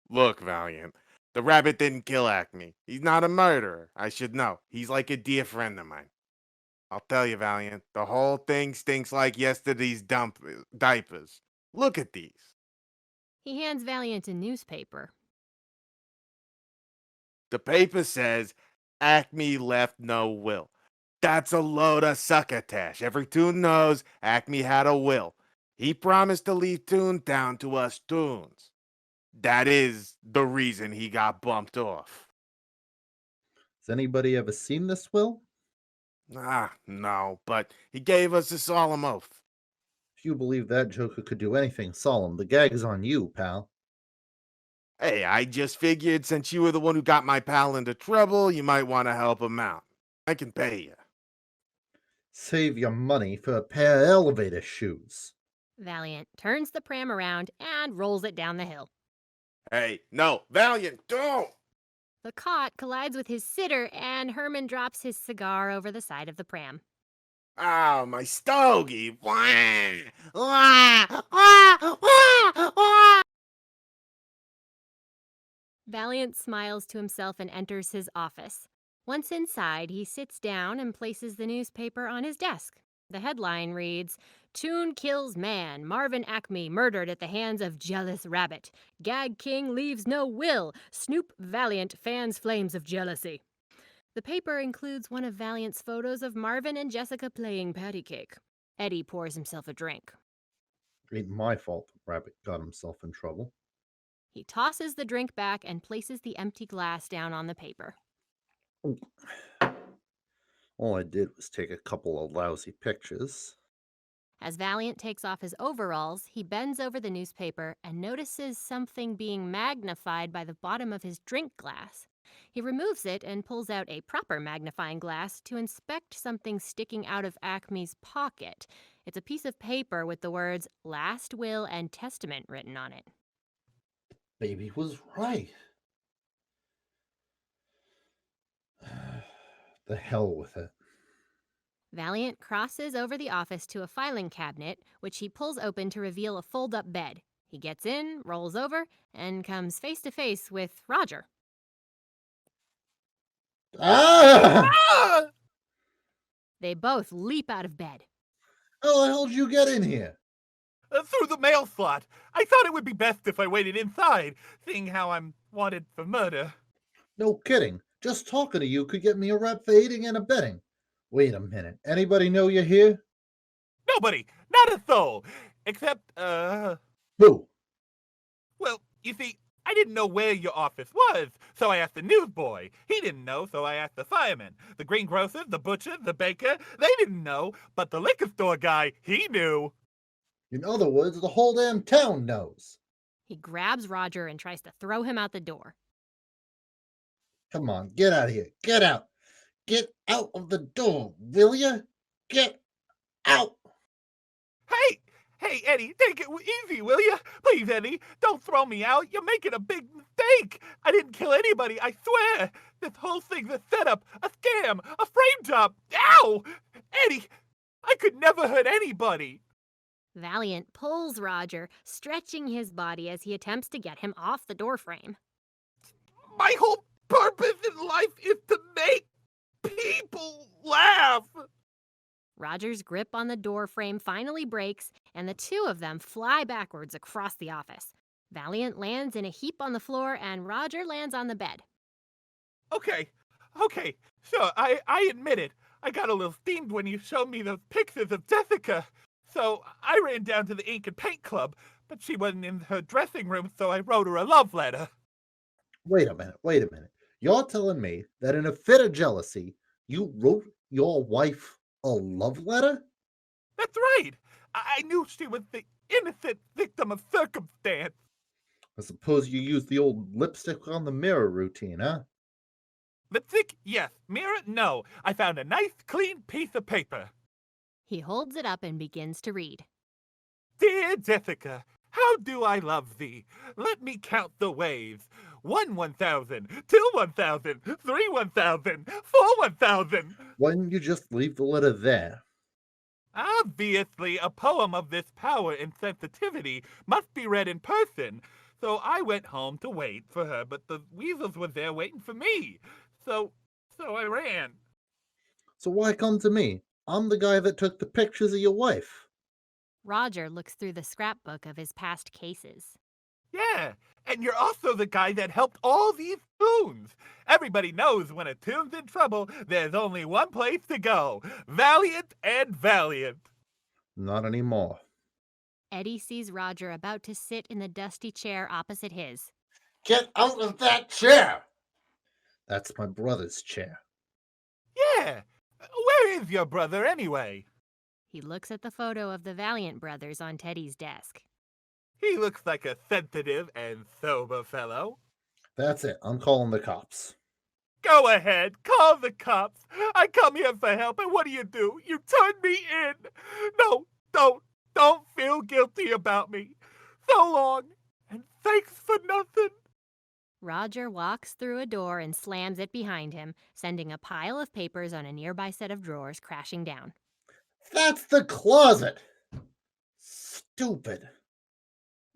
Look, Valiant, the rabbit didn't kill Acme. He's not a murderer. I should know. He's like a dear friend of mine. I'll tell you, Valiant, the whole thing stinks like yesterday's diapers. Look at these. He hands Valiant a newspaper. The paper says Acme left no will. That's a load of succotash. Every toon knows Acme had a will. He promised to leave Toontown to us Toons. That is the reason he got bumped off. Has anybody ever seen this will? No, but he gave us a solemn oath. If you believe that Joker could do anything solemn, the gag's on you, pal. Hey, I just figured since you were the one who got my pal into trouble, you might want to help him out. I can pay you. Save your money for a pair of elevator shoes. Valiant turns the pram around and rolls it down the hill. Hey, no, Valiant, don't! The cot collides with his sitter, and Herman drops his cigar over the side of the pram. Oh, my stogie! Wah! Wah! Wah! Wah! Wah! Valiant smiles to himself and enters his office. Once inside, he sits down and places the newspaper on his desk. The headline reads, "Toon kills man. Marvin Acme murdered at the hands of jealous rabbit. Gag King leaves no will. Snoop Valiant fans flames of jealousy." The paper includes one of Valiant's photos of Marvin and Jessica playing patty cake. Eddie pours himself a drink. Ain't my fault the rabbit got himself in trouble. He tosses the drink back and places the empty glass down on the paper. All I did was take a couple of lousy pictures. As Valiant takes off his overalls, he bends over the newspaper and notices something being magnified by the bottom of his drink glass. He removes it and pulls out a proper magnifying glass to inspect something sticking out of Acme's pocket. It's a piece of paper with the words "Last Will and Testament" written on it. Baby was right. The hell with it. Valiant crosses over the office to a filing cabinet, which he pulls open to reveal a fold-up bed. He gets in, rolls over, and comes face to face with Roger. Ah! They both leap out of bed. How the hell did you get in here? Through the mail slot. I thought it would be best if I waited inside, seeing how I'm wanted for murder. No kidding. Just talking to you could get me a rap for aiding and abetting. Wait a minute. Anybody know you're here? Nobody, not a soul, except, Who? well, you see, I didn't know where your office was, so I asked the newsboy. He didn't know, so I asked the fireman. The greengrocer, the butcher, the baker, they didn't know, but the liquor store guy, he knew. In other words, the whole damn town knows. He grabs Roger and tries to throw him out the door. Come on, get out of here. Get out. Get out of the door, will ya? Get out. Hey, Eddie, take it easy, will you? Please, Eddie, don't throw me out. You're making a big mistake. I didn't kill anybody, I swear. This whole thing's a setup, a scam, a frame job. Ow! Eddie, I could never hurt anybody. Valiant pulls Roger, stretching his body as he attempts to get him off the doorframe. My whole purpose in life is to make people laugh. Roger's grip on the doorframe finally breaks, and the two of them fly backwards across the office. Valiant lands in a heap on the floor, and Roger lands on the bed. Okay, sure, I admit it. I got a little steamed when you showed me those pictures of Jessica. So I ran down to the ink and paint club, but she wasn't in her dressing room, so I wrote her a love letter. Wait a minute. You're telling me that in a fit of jealousy, you wrote your wife a love letter? That's right. I knew she was the innocent victim of circumstance. I suppose you used the old lipstick on the mirror routine, huh? Lipstick? Yes. Mirror? No. I found a nice, clean piece of paper. He holds it up and begins to read. Dear Jessica, how do I love thee? Let me count the ways. 1 1,000, 2 1,000, 3 1,000, 4 1,000. Why didn't you just leave the letter there? Obviously, a poem of this power and sensitivity must be read in person. So I went home to wait for her, but the weasels were there waiting for me. So I ran. So why come to me? I'm the guy that took the pictures of your wife. Roger looks through the scrapbook of his past cases. Yeah, and you're also the guy that helped all these tunes. Everybody knows when a tune's in trouble, there's only one place to go. Valiant and Valiant. Not anymore. Eddie sees Roger about to sit in the dusty chair opposite his. Get out of that chair! That's my brother's chair. Yeah, where is your brother anyway? He looks at the photo of the Valiant brothers on Teddy's desk. He looks like a sensitive and sober fellow. That's it. I'm calling the cops. Go ahead, call the cops. I come here for help, and what do? You turn me in. No, don't feel guilty about me. So long, and thanks for nothing. Roger walks through a door and slams it behind him, sending a pile of papers on a nearby set of drawers crashing down. That's the closet! Stupid.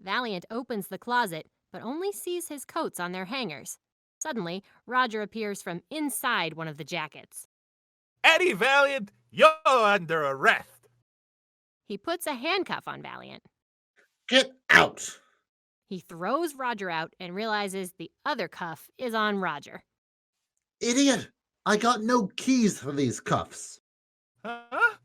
Valiant opens the closet, but only sees his coats on their hangers. Suddenly, Roger appears from inside one of the jackets. Eddie Valiant, you're under arrest. He puts a handcuff on Valiant. Get out! He throws Roger out and realizes the other cuff is on Roger. Idiot! I got no keys for these cuffs. Huh?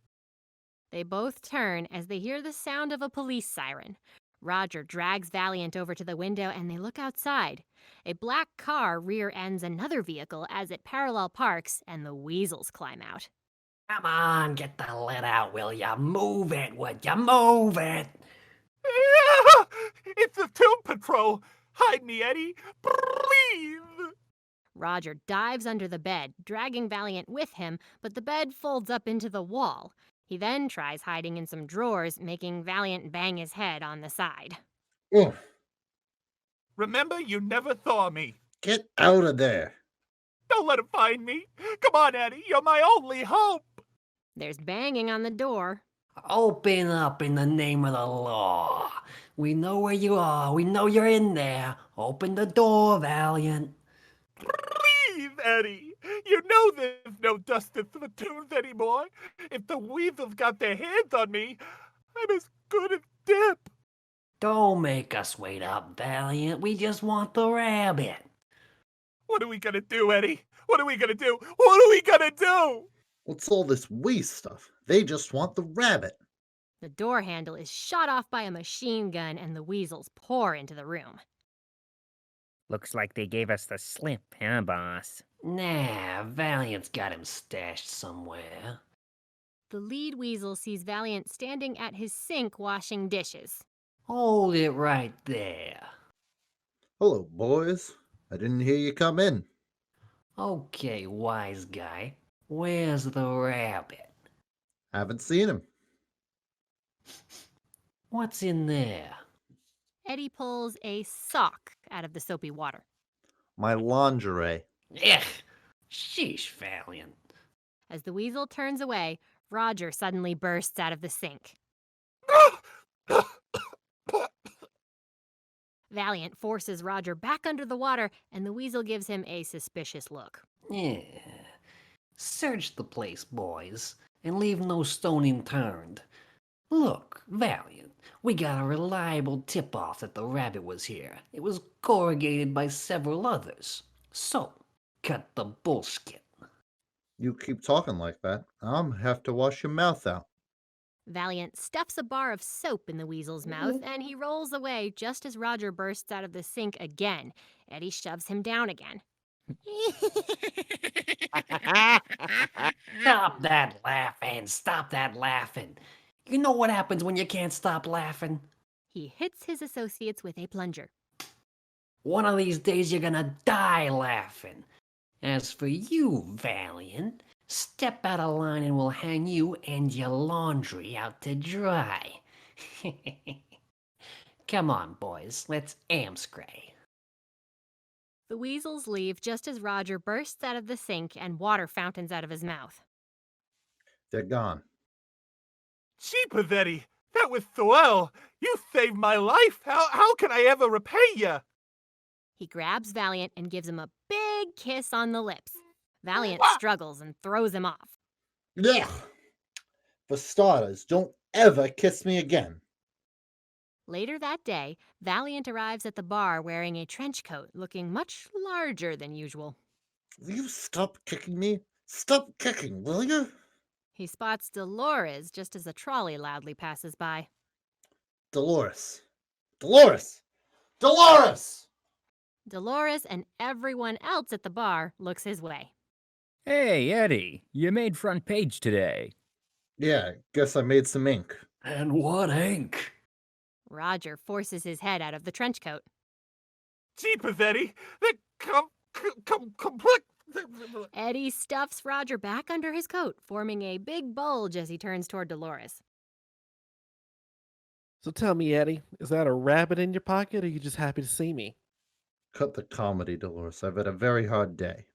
They both turn as they hear the sound of a police siren. Roger drags Valiant over to the window and they look outside. A black car rear-ends another vehicle as it parallel parks and the weasels climb out. Come on, get the lid out, will ya? Move it, would ya? Move it! Yeah, it's the Tune Patrol. Hide me, Eddie. Please. Roger dives under the bed, dragging Valiant with him, but the bed folds up into the wall. He then tries hiding in some drawers, making Valiant bang his head on the side. Ugh. Remember, you never saw me. Get out of there. Don't let him find me. Come on, Eddie. You're my only hope. There's banging on the door. Open up in the name of the law. We know where you are. We know you're in there. Open the door, Valiant. Please, Eddie. You know there's no justice for tunes anymore. If the weasels got their hands on me, I'm as good as dead. Don't make us wait up, Valiant. We just want the rabbit. What are we gonna do, Eddie? What are we gonna do? What are we gonna do? What's all this we stuff? They just want the rabbit. The door handle is shot off by a machine gun and the weasels pour into the room. Looks like they gave us the slip, huh, boss? Nah, Valiant's got him stashed somewhere. The lead weasel sees Valiant standing at his sink washing dishes. Hold it right there. Hello, boys. I didn't hear you come in. Okay, wise guy. Where's the rabbit? Haven't seen him. What's in there? Eddie pulls a sock out of the soapy water. My lingerie. Ugh! Sheesh, Valiant. As the weasel turns away, Roger suddenly bursts out of the sink. Valiant forces Roger back under the water, and the weasel gives him a suspicious look. Yeah. Search the place, boys, and leave no stone unturned. Look, Valiant, we got a reliable tip-off that the rabbit was here. It was corrugated by several others. So, cut the bullshit. You keep talking like that. I'm have to wash your mouth out. Valiant stuffs a bar of soap in the weasel's mouth, and he rolls away just as Roger bursts out of the sink again. Eddie shoves him down again. Stop that laughing! Stop that laughing! You know what happens when you can't stop laughing? He hits his associates with a plunger. One of these days you're gonna die laughing. As for you, Valiant, step out of line and we'll hang you and your laundry out to dry. Come on, boys, let's amscray. The weasels leave just as Roger bursts out of the sink and water fountains out of his mouth. They're gone. Jeepers, Eddie, that was swell. You saved my life. How can I ever repay you? He grabs Valiant and gives him a big kiss on the lips. Valiant struggles and throws him off. Yeah. For starters, don't ever kiss me again. Later that day, Valiant arrives at the bar wearing a trench coat, looking much larger than usual. Will you stop kicking me? Stop kicking, will you? He spots Dolores just as a trolley loudly passes by. Dolores. Dolores! Dolores! Dolores and everyone else at the bar looks his way. Hey, Eddie, you made front page today. Yeah, guess I made some ink. And what ink? Roger forces his head out of the trench coat. Jeepers, Eddie, that complete. Eddie stuffs Roger back under his coat, forming a big bulge as he turns toward Dolores. So tell me, Eddie, is that a rabbit in your pocket, or are you just happy to see me? Cut the comedy, Dolores. I've had a very hard day.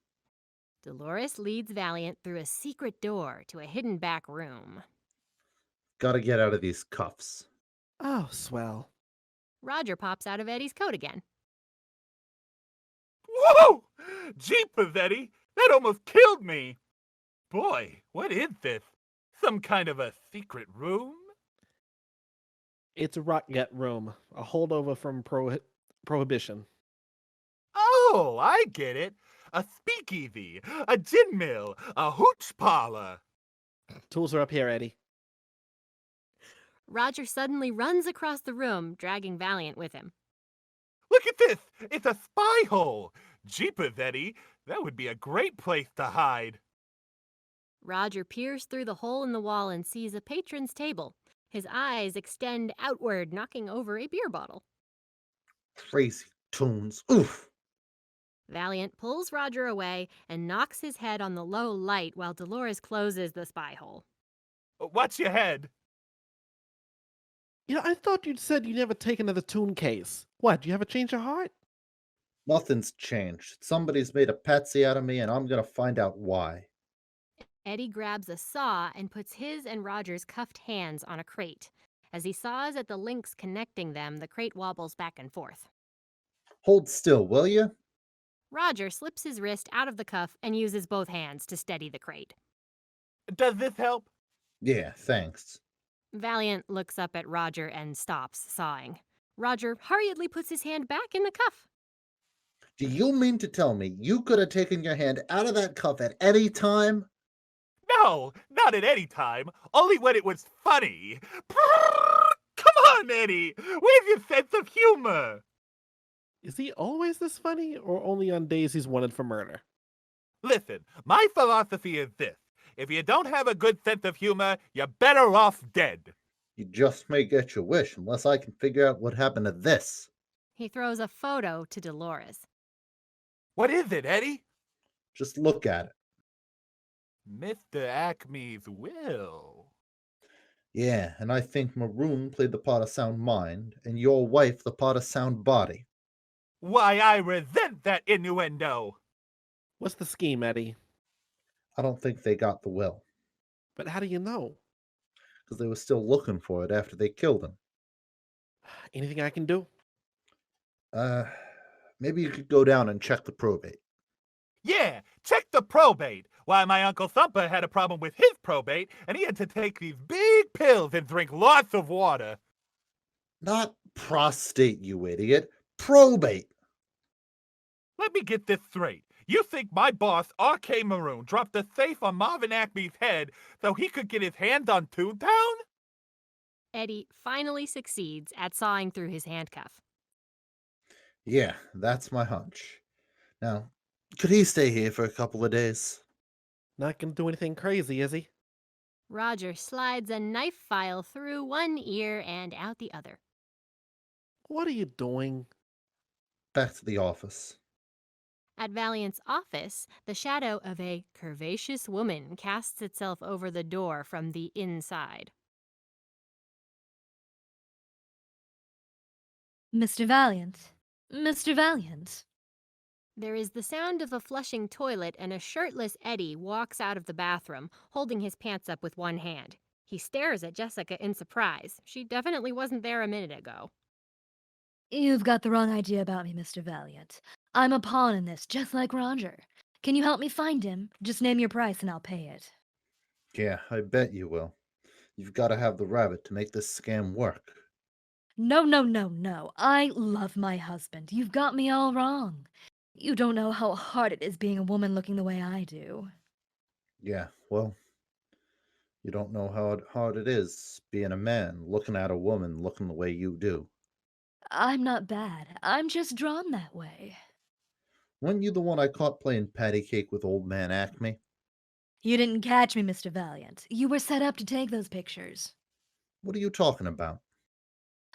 Dolores leads Valiant through a secret door to a hidden back room. Gotta get out of these cuffs. Oh, swell. Roger pops out of Eddie's coat again. Whoa! Jeepers, Eddie, that almost killed me. Boy, what is this? Some kind of a secret room? It's a rock gut room, a holdover from Prohibition. Oh, I get it. A speakeasy, a gin mill, a hooch parlor. Tools are up here, Eddie. Roger suddenly runs across the room, dragging Valiant with him. Look at this! It's a spy hole! Jeepers, Eddie, that would be a great place to hide. Roger peers through the hole in the wall and sees a patron's table. His eyes extend outward, knocking over a beer bottle. Crazy tunes. Oof! Valiant pulls Roger away and knocks his head on the low light while Dolores closes the spy hole. Watch your head. You know, I thought you'd said you'd never take another tune case. What, do you have a change of heart? Nothing's changed. Somebody's made a patsy out of me, and I'm gonna find out why. Eddie grabs a saw and puts his and Roger's cuffed hands on a crate. As he saws at the links connecting them, the crate wobbles back and forth. Hold still, will you? Roger slips his wrist out of the cuff and uses both hands to steady the crate. Does this help? Yeah, thanks. Valiant looks up at Roger and stops, sawing. Roger hurriedly puts his hand back in the cuff. Do you mean to tell me you could have taken your hand out of that cuff at any time? No, not at any time. Only when it was funny. Come on, Eddie. Where's your sense of humor? Is he always this funny, or only on days he's wanted for murder? Listen, my philosophy is this. If you don't have a good sense of humor, you're better off dead. You just may get your wish unless I can figure out what happened to this. He throws a photo to Dolores. What is it, Eddie? Just look at it. Mr. Acme's will. Yeah, and I think Maroon played the part of sound mind, and your wife the part of sound body. Why, I resent that innuendo. What's the scheme, Eddie? I don't think they got the will. But how do you know? Because they were still looking for it after they killed him. Anything I can do? Maybe you could go down and check the probate. Yeah, check the probate. Why, my Uncle Thumper had a problem with his probate, and he had to take these big pills and drink lots of water. Not prostate, you idiot. Probate. Let me get this straight. You think my boss, R.K. Maroon, dropped a safe on Marvin Acme's head so he could get his hands on Toontown? Eddie finally succeeds at sawing through his handcuff. Yeah, that's my hunch. Now, could he stay here for a couple of days? Not gonna do anything crazy, is he? Roger slides a knife file through one ear and out the other. What are you doing? Back to the office. At Valiant's office, the shadow of a curvaceous woman casts itself over the door from the inside. Mr. Valiant. Mr. Valiant. There is the sound of a flushing toilet, and a shirtless Eddie walks out of the bathroom, holding his pants up with one hand. He stares at Jessica in surprise. She definitely wasn't there a minute ago. You've got the wrong idea about me, Mr. Valiant. I'm a pawn in this, just like Roger. Can you help me find him? Just name your price and I'll pay it. Yeah, I bet you will. You've got to have the rabbit to make this scam work. No, no, no, no. I love my husband. You've got me all wrong. You don't know how hard it is being a woman looking the way I do. Yeah, well, you don't know how hard it is being a man looking at a woman looking the way you do. I'm not bad. I'm just drawn that way. Weren't you the one I caught playing patty cake with old man Acme? You didn't catch me, Mr. Valiant. You were set up to take those pictures. What are you talking about?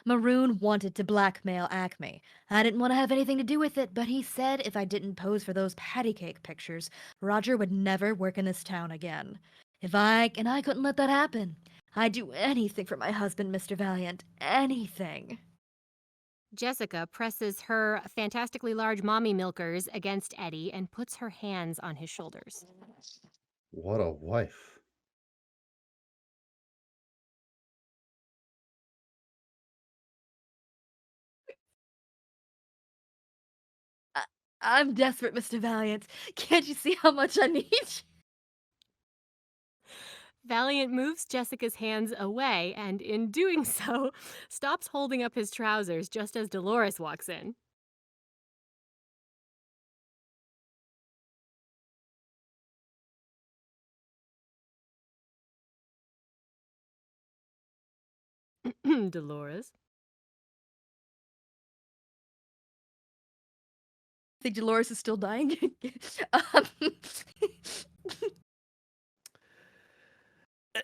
Maroon wanted to blackmail Acme. I didn't want to have anything to do with it, but he said if I didn't pose for those patty cake pictures, Roger would never work in this town again. I couldn't let that happen. I'd do anything for my husband, Mr. Valiant. Anything. Jessica presses her fantastically large mommy milkers against Eddie and puts her hands on his shoulders. What a wife. I'm desperate, Mr. Valiant. Can't you see how much I need you? Valiant moves Jessica's hands away and, in doing so, stops holding up his trousers just as Dolores walks in. Dolores? I think Dolores is still dying.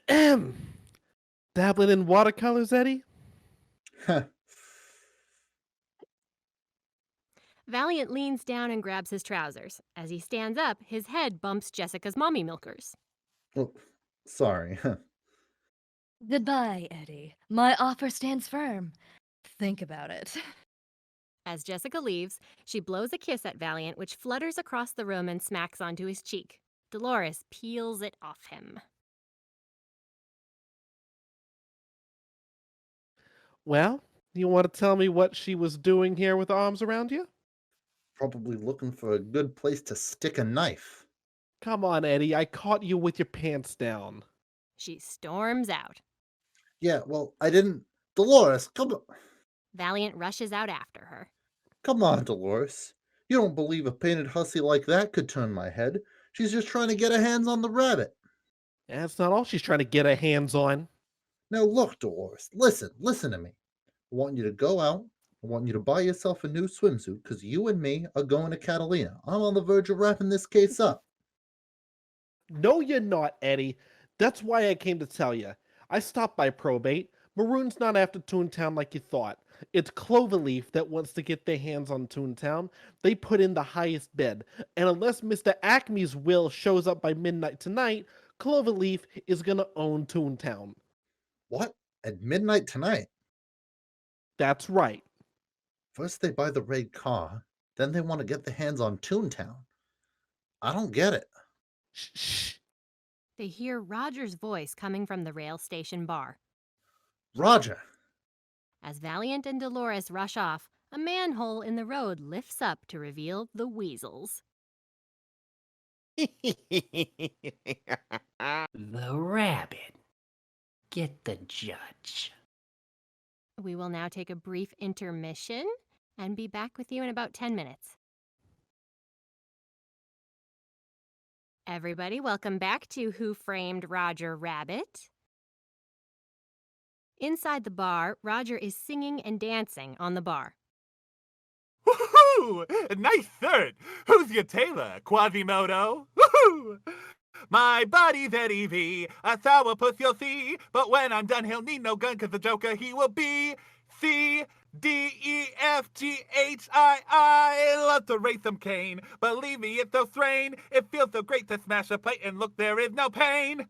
um, Dabbling in watercolors, Eddie? Valiant leans down and grabs his trousers. As he stands up, his head bumps Jessica's mommy milkers. Oh, sorry. Goodbye, Eddie. My offer stands firm. Think about it. As Jessica leaves, she blows a kiss at Valiant, which flutters across the room and smacks onto his cheek. Dolores peels it off him. Well, you want to tell me what she was doing here with arms around you? Probably looking for a good place to stick a knife. Come on, Eddie. I caught you with your pants down. She storms out. Yeah, well, I didn't. Dolores, come on. Valiant rushes out after her. Come on, Dolores. You don't believe a painted hussy like that could turn my head. She's just trying to get her hands on the rabbit. That's not all she's trying to get her hands on. Now look, Dolores, listen to me. I want you to go out. I want you to buy yourself a new swimsuit because you and me are going to Catalina. I'm on the verge of wrapping this case up. No, you're not, Eddie. That's why I came to tell you. I stopped by probate. Maroon's not after Toontown like you thought. It's Cloverleaf that wants to get their hands on Toontown. They put in the highest bid. And unless Mr. Acme's will shows up by midnight tonight, Cloverleaf is going to own Toontown. What? At midnight tonight? That's right. First they buy the red car, then they want to get their hands on Toontown. I don't get it. Shh. They hear Roger's voice coming from the rail station bar. Roger! As Valiant and Dolores rush off, a manhole in the road lifts up to reveal the weasels. The rabbit. Get the judge. We will now take a brief intermission and be back with you in about 10 minutes. Everybody, welcome back to Who Framed Roger Rabbit. Inside the bar, Roger is singing and dancing on the bar. Woohoo! Nice third. Who's your tailor, Quasimodo? Woohoo! My buddy's Eddie V, a sourpuss you'll see, but when I'm done he'll need no gun 'cause the Joker he will be. CDEFGHII, love to race some cane. Believe me, it's so strain. It feels so great to smash a plate and look, there is no pain.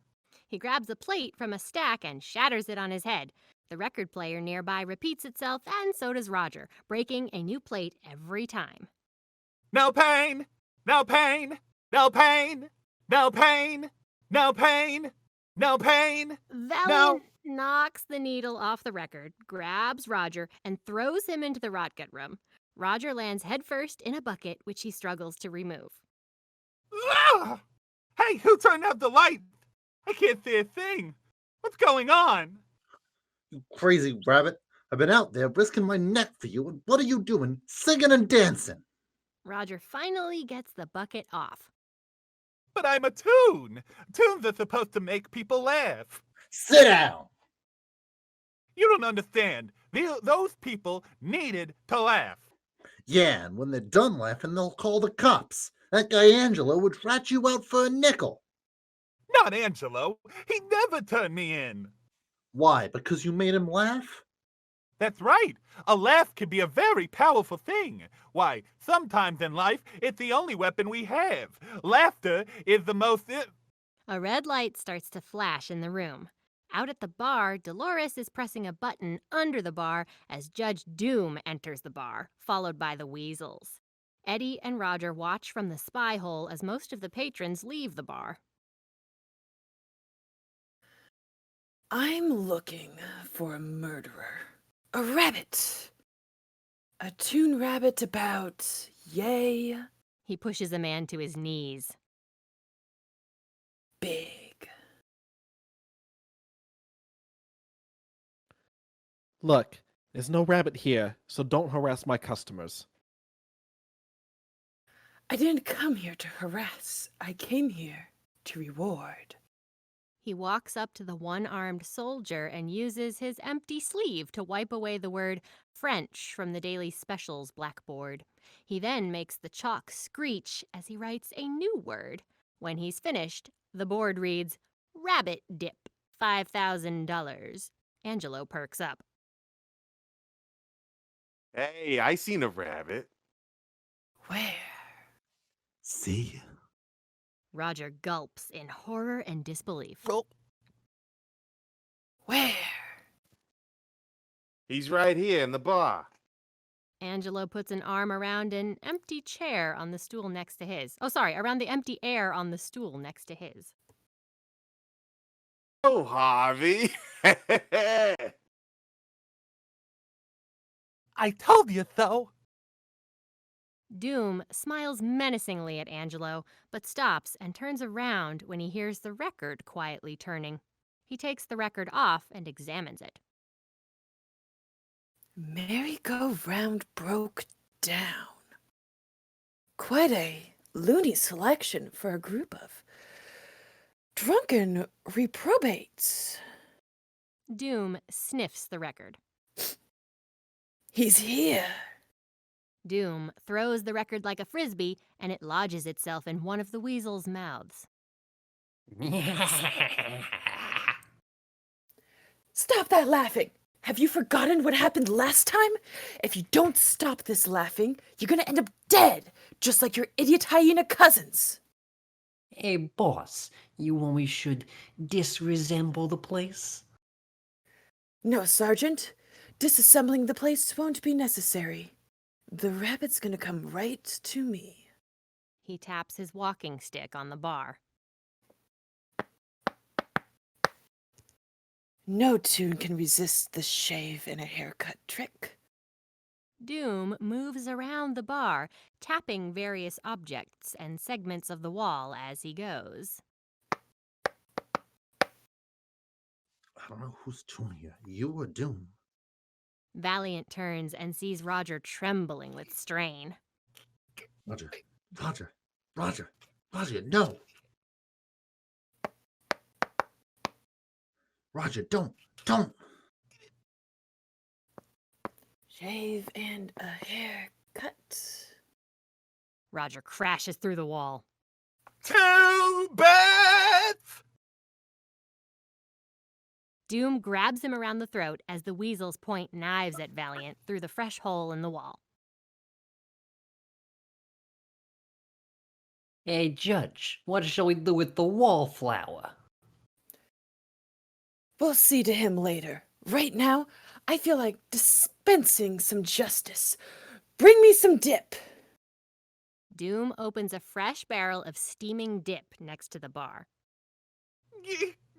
He grabs a plate from a stack and shatters it on his head. The record player nearby repeats itself, and so does Roger, breaking a new plate every time. No pain, no pain, no pain, no pain, no pain. No pain. Valiant knocks the needle off the record, grabs Roger, and throws him into the rotgut room. Roger lands headfirst in a bucket, which he struggles to remove. Ah! Hey, who turned out the light? I can't see a thing. What's going on? You crazy rabbit. I've been out there risking my neck for you, and what are you doing? Singing and dancing. Roger finally gets the bucket off. But I'm a toon. Toons are supposed to make people laugh. Sit down. You don't understand. Those people needed to laugh. Yeah, and when they're done laughing, they'll call the cops. That guy Angelo would rat you out for a nickel. Not Angelo. He never turned me in. Why? Because you made him laugh? That's right. A laugh can be a very powerful thing. Why, sometimes in life, it's the only weapon we have. Laughter is the most... A red light starts to flash in the room. Out at the bar, Dolores is pressing a button under the bar as Judge Doom enters the bar, followed by the weasels. Eddie and Roger watch from the spy hole as most of the patrons leave the bar. I'm looking for a murderer. A rabbit. A toon rabbit about, yay, He pushes a man to his knees. big. Look, there's no rabbit here, so don't harass my customers. I didn't come here to harass. I came here to reward. He walks up to the one-armed soldier and uses his empty sleeve to wipe away the word French from the daily specials blackboard. He then makes the chalk screech as he writes a new word. When he's finished, the board reads, Rabbit Dip, $5,000. Angelo perks up. Hey, I seen a rabbit. Where? See? Roger gulps in horror and disbelief. Where? He's right here in the bar. Angelo puts an arm around an empty chair on the stool next to his. Oh, sorry, around the empty air on the stool next to his. Oh, Harvey. I told you so. Doom smiles menacingly at Angelo, but stops and turns around when he hears the record quietly turning. He takes the record off and examines it. Merry-go-round broke down. Quite a loony selection for a group of drunken reprobates. Doom sniffs the record. He's here. Doom throws the record like a frisbee, and it lodges itself in one of the weasel's mouths. Stop that laughing! Have you forgotten what happened last time? If you don't stop this laughing, you're gonna end up dead, just like your idiot hyena cousins. Hey, boss, you want we should disresemble the place? No, Sergeant. Disassembling the place won't be necessary. The rabbit's gonna come right to me. He taps his walking stick on the bar. No toon can resist the shave and a haircut trick. Doom moves around the bar, tapping various objects and segments of the wall as he goes. I don't know who's Toon here, you or Doom. Valiant turns and sees Roger trembling with strain. Roger, no! Roger, don't! Shave and a haircut. Roger crashes through the wall. Too bad! Doom grabs him around the throat as the weasels point knives at Valiant through the fresh hole in the wall. Hey, Judge, what shall we do with the wallflower? We'll see to him later. Right now, I feel like dispensing some justice. Bring me some dip. Doom opens a fresh barrel of steaming dip next to the bar.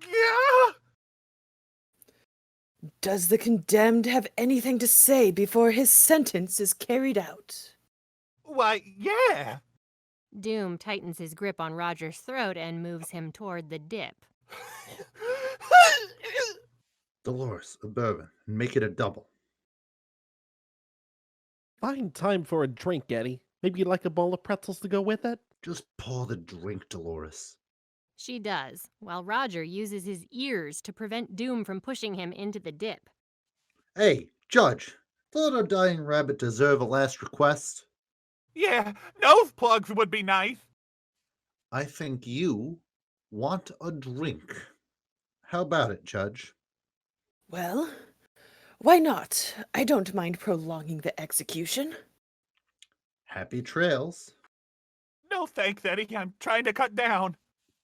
Yeah! Does the condemned have anything to say before his sentence is carried out? Why, yeah. Doom tightens his grip on Roger's throat and moves him toward the dip. Dolores, a bourbon, and make it a double. Find time for a drink, Eddie. Maybe you'd like a bowl of pretzels to go with it? Just pour the drink, Dolores. She does, while Roger uses his ears to prevent Doom from pushing him into the dip. Hey, Judge, thought our dying rabbit deserve a last request? Yeah, nose plugs would be nice. I think you want a drink. How about it, Judge? Well, why not? I don't mind prolonging the execution. Happy trails. No thanks, Eddie. I'm trying to cut down.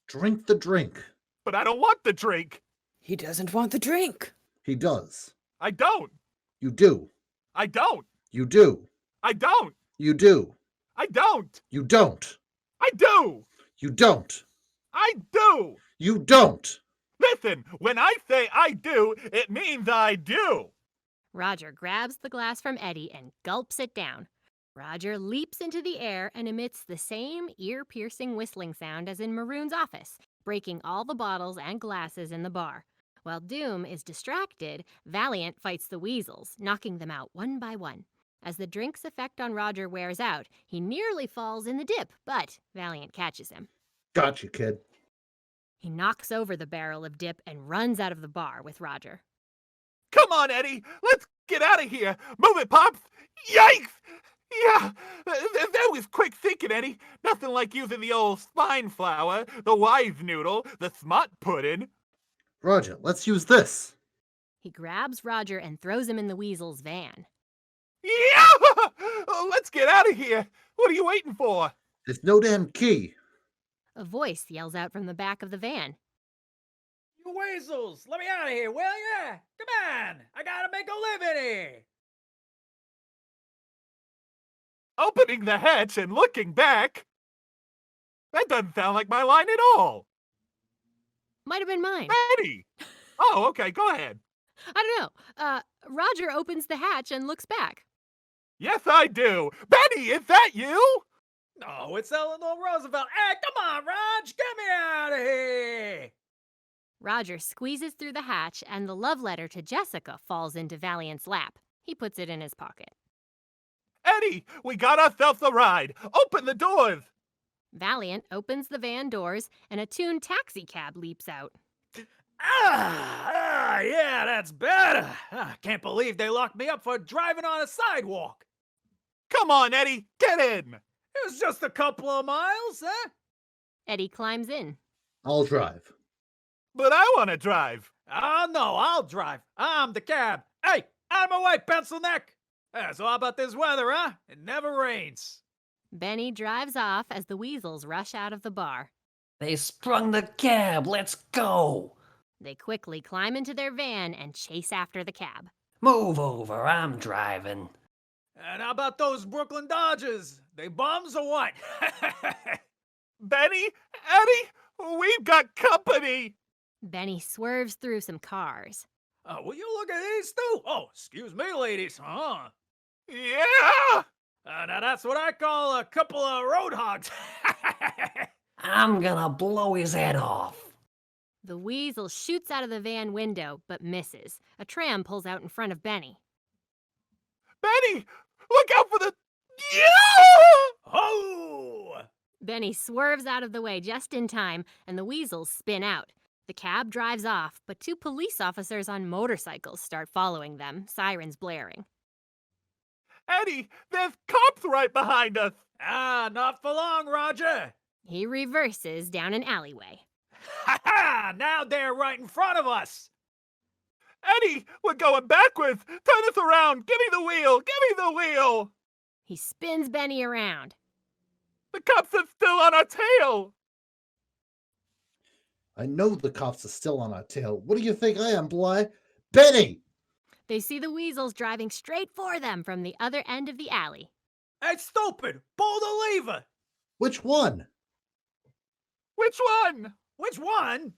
Drink the drink. But I don't want the drink. He doesn't want the drink. He does. I don't. You do. I don't. You do. I don't. You do. I don't. You don't. I do. You don't. I do. You don't. Listen, when I say I do, it means I do. Roger grabs the glass from Eddie and gulps it down. Roger leaps into the air and emits the same ear-piercing whistling sound as in Maroon's office, breaking all the bottles and glasses in the bar. While Doom is distracted, Valiant fights the weasels, knocking them out one by one. As the drink's effect on Roger wears out, he nearly falls in the dip, but Valiant catches him. Gotcha, kid. He knocks over the barrel of dip and runs out of the bar with Roger. Come on, Eddie. Let's get out of here. Move it, Pops. Yikes! Yeah, that was quick thinking, Eddie. Nothing like using the old spine flour, the wise noodle, the smut pudding. Roger, let's use this. He grabs Roger and throws him in the weasel's van. Yeah! Let's get out of here. What are you waiting for? There's no damn key. A voice yells out from the back of the van. You weasels, let me out of here, will ya? Come on, I gotta make a living here. Opening the hatch and looking back. That doesn't sound like my line at all. Might have been mine. Eddie! Oh, okay, go ahead. I don't know. Roger opens the hatch and looks back. Yes, I do. Betty, is that you? No, it's Eleanor Roosevelt. Hey, come on, Raj, get me out of here. Roger squeezes through the hatch and the love letter to Jessica falls into Valiant's lap. He puts it in his pocket. Eddie, we got ourselves a ride. Open the doors. Valiant opens the van doors and a tuned taxi cab leaps out. Yeah, that's better. Can't believe they locked me up for driving on a sidewalk. Come on, Eddie, get in. It was just a couple of miles, huh? Eddie climbs in. I'll drive. But I want to drive. Oh, no, I'll drive. I'm the cab. Hey, out of my way, pencil neck. So how about this weather, huh? It never rains. Benny drives off as the weasels rush out of the bar. They sprung the cab. Let's go. They quickly climb into their van and chase after the cab. Move over. I'm driving. And how about those Brooklyn Dodgers? They bums or what? Benny, Eddie, we've got company. Benny swerves through some cars. Will you look at these two? Oh, excuse me, ladies, huh? Yeah! Now that's what I call a couple of road hogs. I'm gonna blow his head off. The weasel shoots out of the van window, but misses. A tram pulls out in front of Benny. Benny, look out for the... Yeah! Oh! Benny swerves out of the way just in time, and the weasels spin out. The cab drives off, but two police officers on motorcycles start following them, sirens blaring. Eddie, there's cops right behind us. Not for long, Roger. He reverses down an alleyway. Ha ha! Now they're right in front of us. Eddie, we're going backwards. Turn us around. Give me the wheel. Give me the wheel. He spins Benny around. The cops are still on our tail. I know the cops are still on our tail. What do you think I am, Bly? Benny! They see the weasels driving straight for them from the other end of the alley. Hey, stupid! Pull the lever! Which one? Which one? Which one?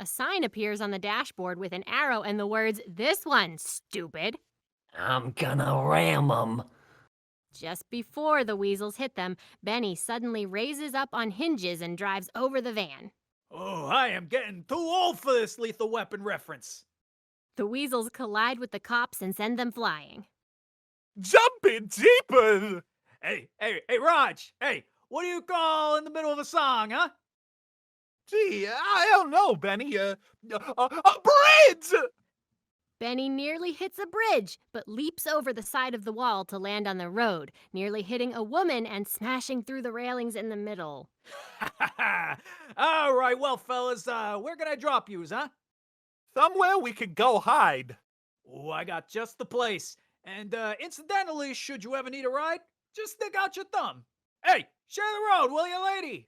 A sign appears on the dashboard with an arrow and the words, "This one, stupid." I'm gonna ram 'em. Just before the weasels hit them, Benny suddenly raises up on hinges and drives over the van. Oh, I am getting too old for this lethal weapon reference. The weasels collide with the cops and send them flying. Jumping jeepers! Hey, Raj! Hey, what do you call in the middle of a song, huh? Gee, I don't know, Benny. A bridge! Benny nearly hits a bridge, but leaps over the side of the wall to land on the road, nearly hitting a woman and smashing through the railings in the middle. All right, well, fellas, where can I drop yous, huh? Somewhere we could go hide. Oh, I got just the place. And incidentally, should you ever need a ride, just stick out your thumb. Hey, share the road, will you, lady?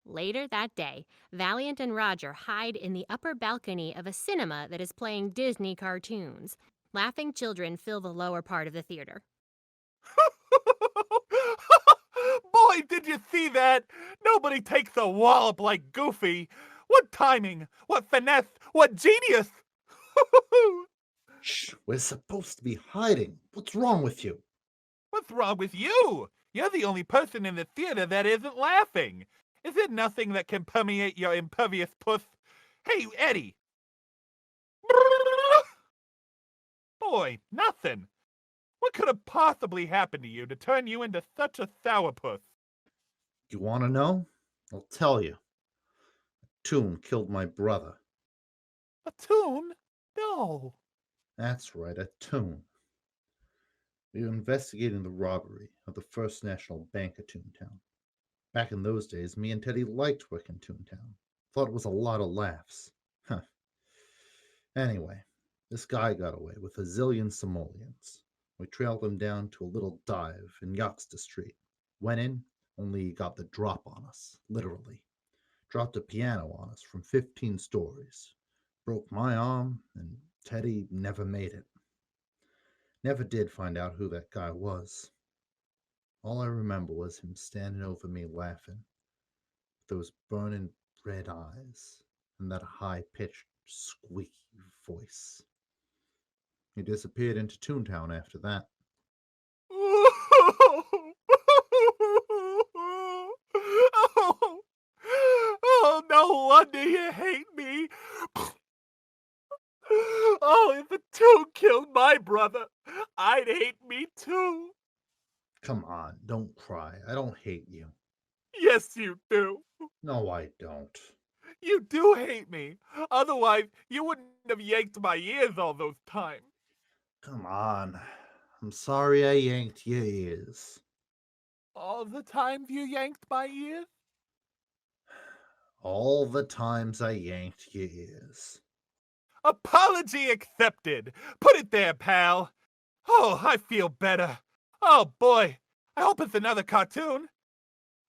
Later that day, Valiant and Roger hide in the upper balcony of a cinema that is playing Disney cartoons. Laughing children fill the lower part of the theater. Boy, did you see that? Nobody takes a wallop like Goofy. What timing, what finesse, what genius! Shh, we're supposed to be hiding. What's wrong with you? What's wrong with you? You're the only person in the theater that isn't laughing. Is there nothing that can permeate your impervious puss? Hey, Eddie. Boy, nothing. What could have possibly happened to you to turn you into such a sourpuss? You want to know? I'll tell you. A tune killed my brother. A tune? No. That's right, a tune. We were investigating the robbery of the First National Bank of Toontown. Back in those days, me and Teddy liked working Toontown. Thought it was a lot of laughs. Huh. Anyway, this guy got away with a zillion simoleons. We trailed him down to a little dive in Yoxter Street. Went in, only got the drop on us, literally. Dropped a piano on us from 15 stories. Broke my arm, and Teddy never made it. Never did find out who that guy was. All I remember was him standing over me laughing, with those burning red eyes, and that high-pitched, squeaky voice. He disappeared into Toontown after that. Oh, no wonder you hate me. Oh, if the tune killed my brother, I'd hate me too. Come on, don't cry. I don't hate you. Yes, you do. No, I don't. You do hate me. Otherwise, you wouldn't have yanked my ears all those times. Come on. I'm sorry I yanked your ears. All the times you yanked my ears? All the times I yanked your ears. Apology accepted. Put it there, pal. Oh, I feel better. Oh, boy. I hope it's another cartoon.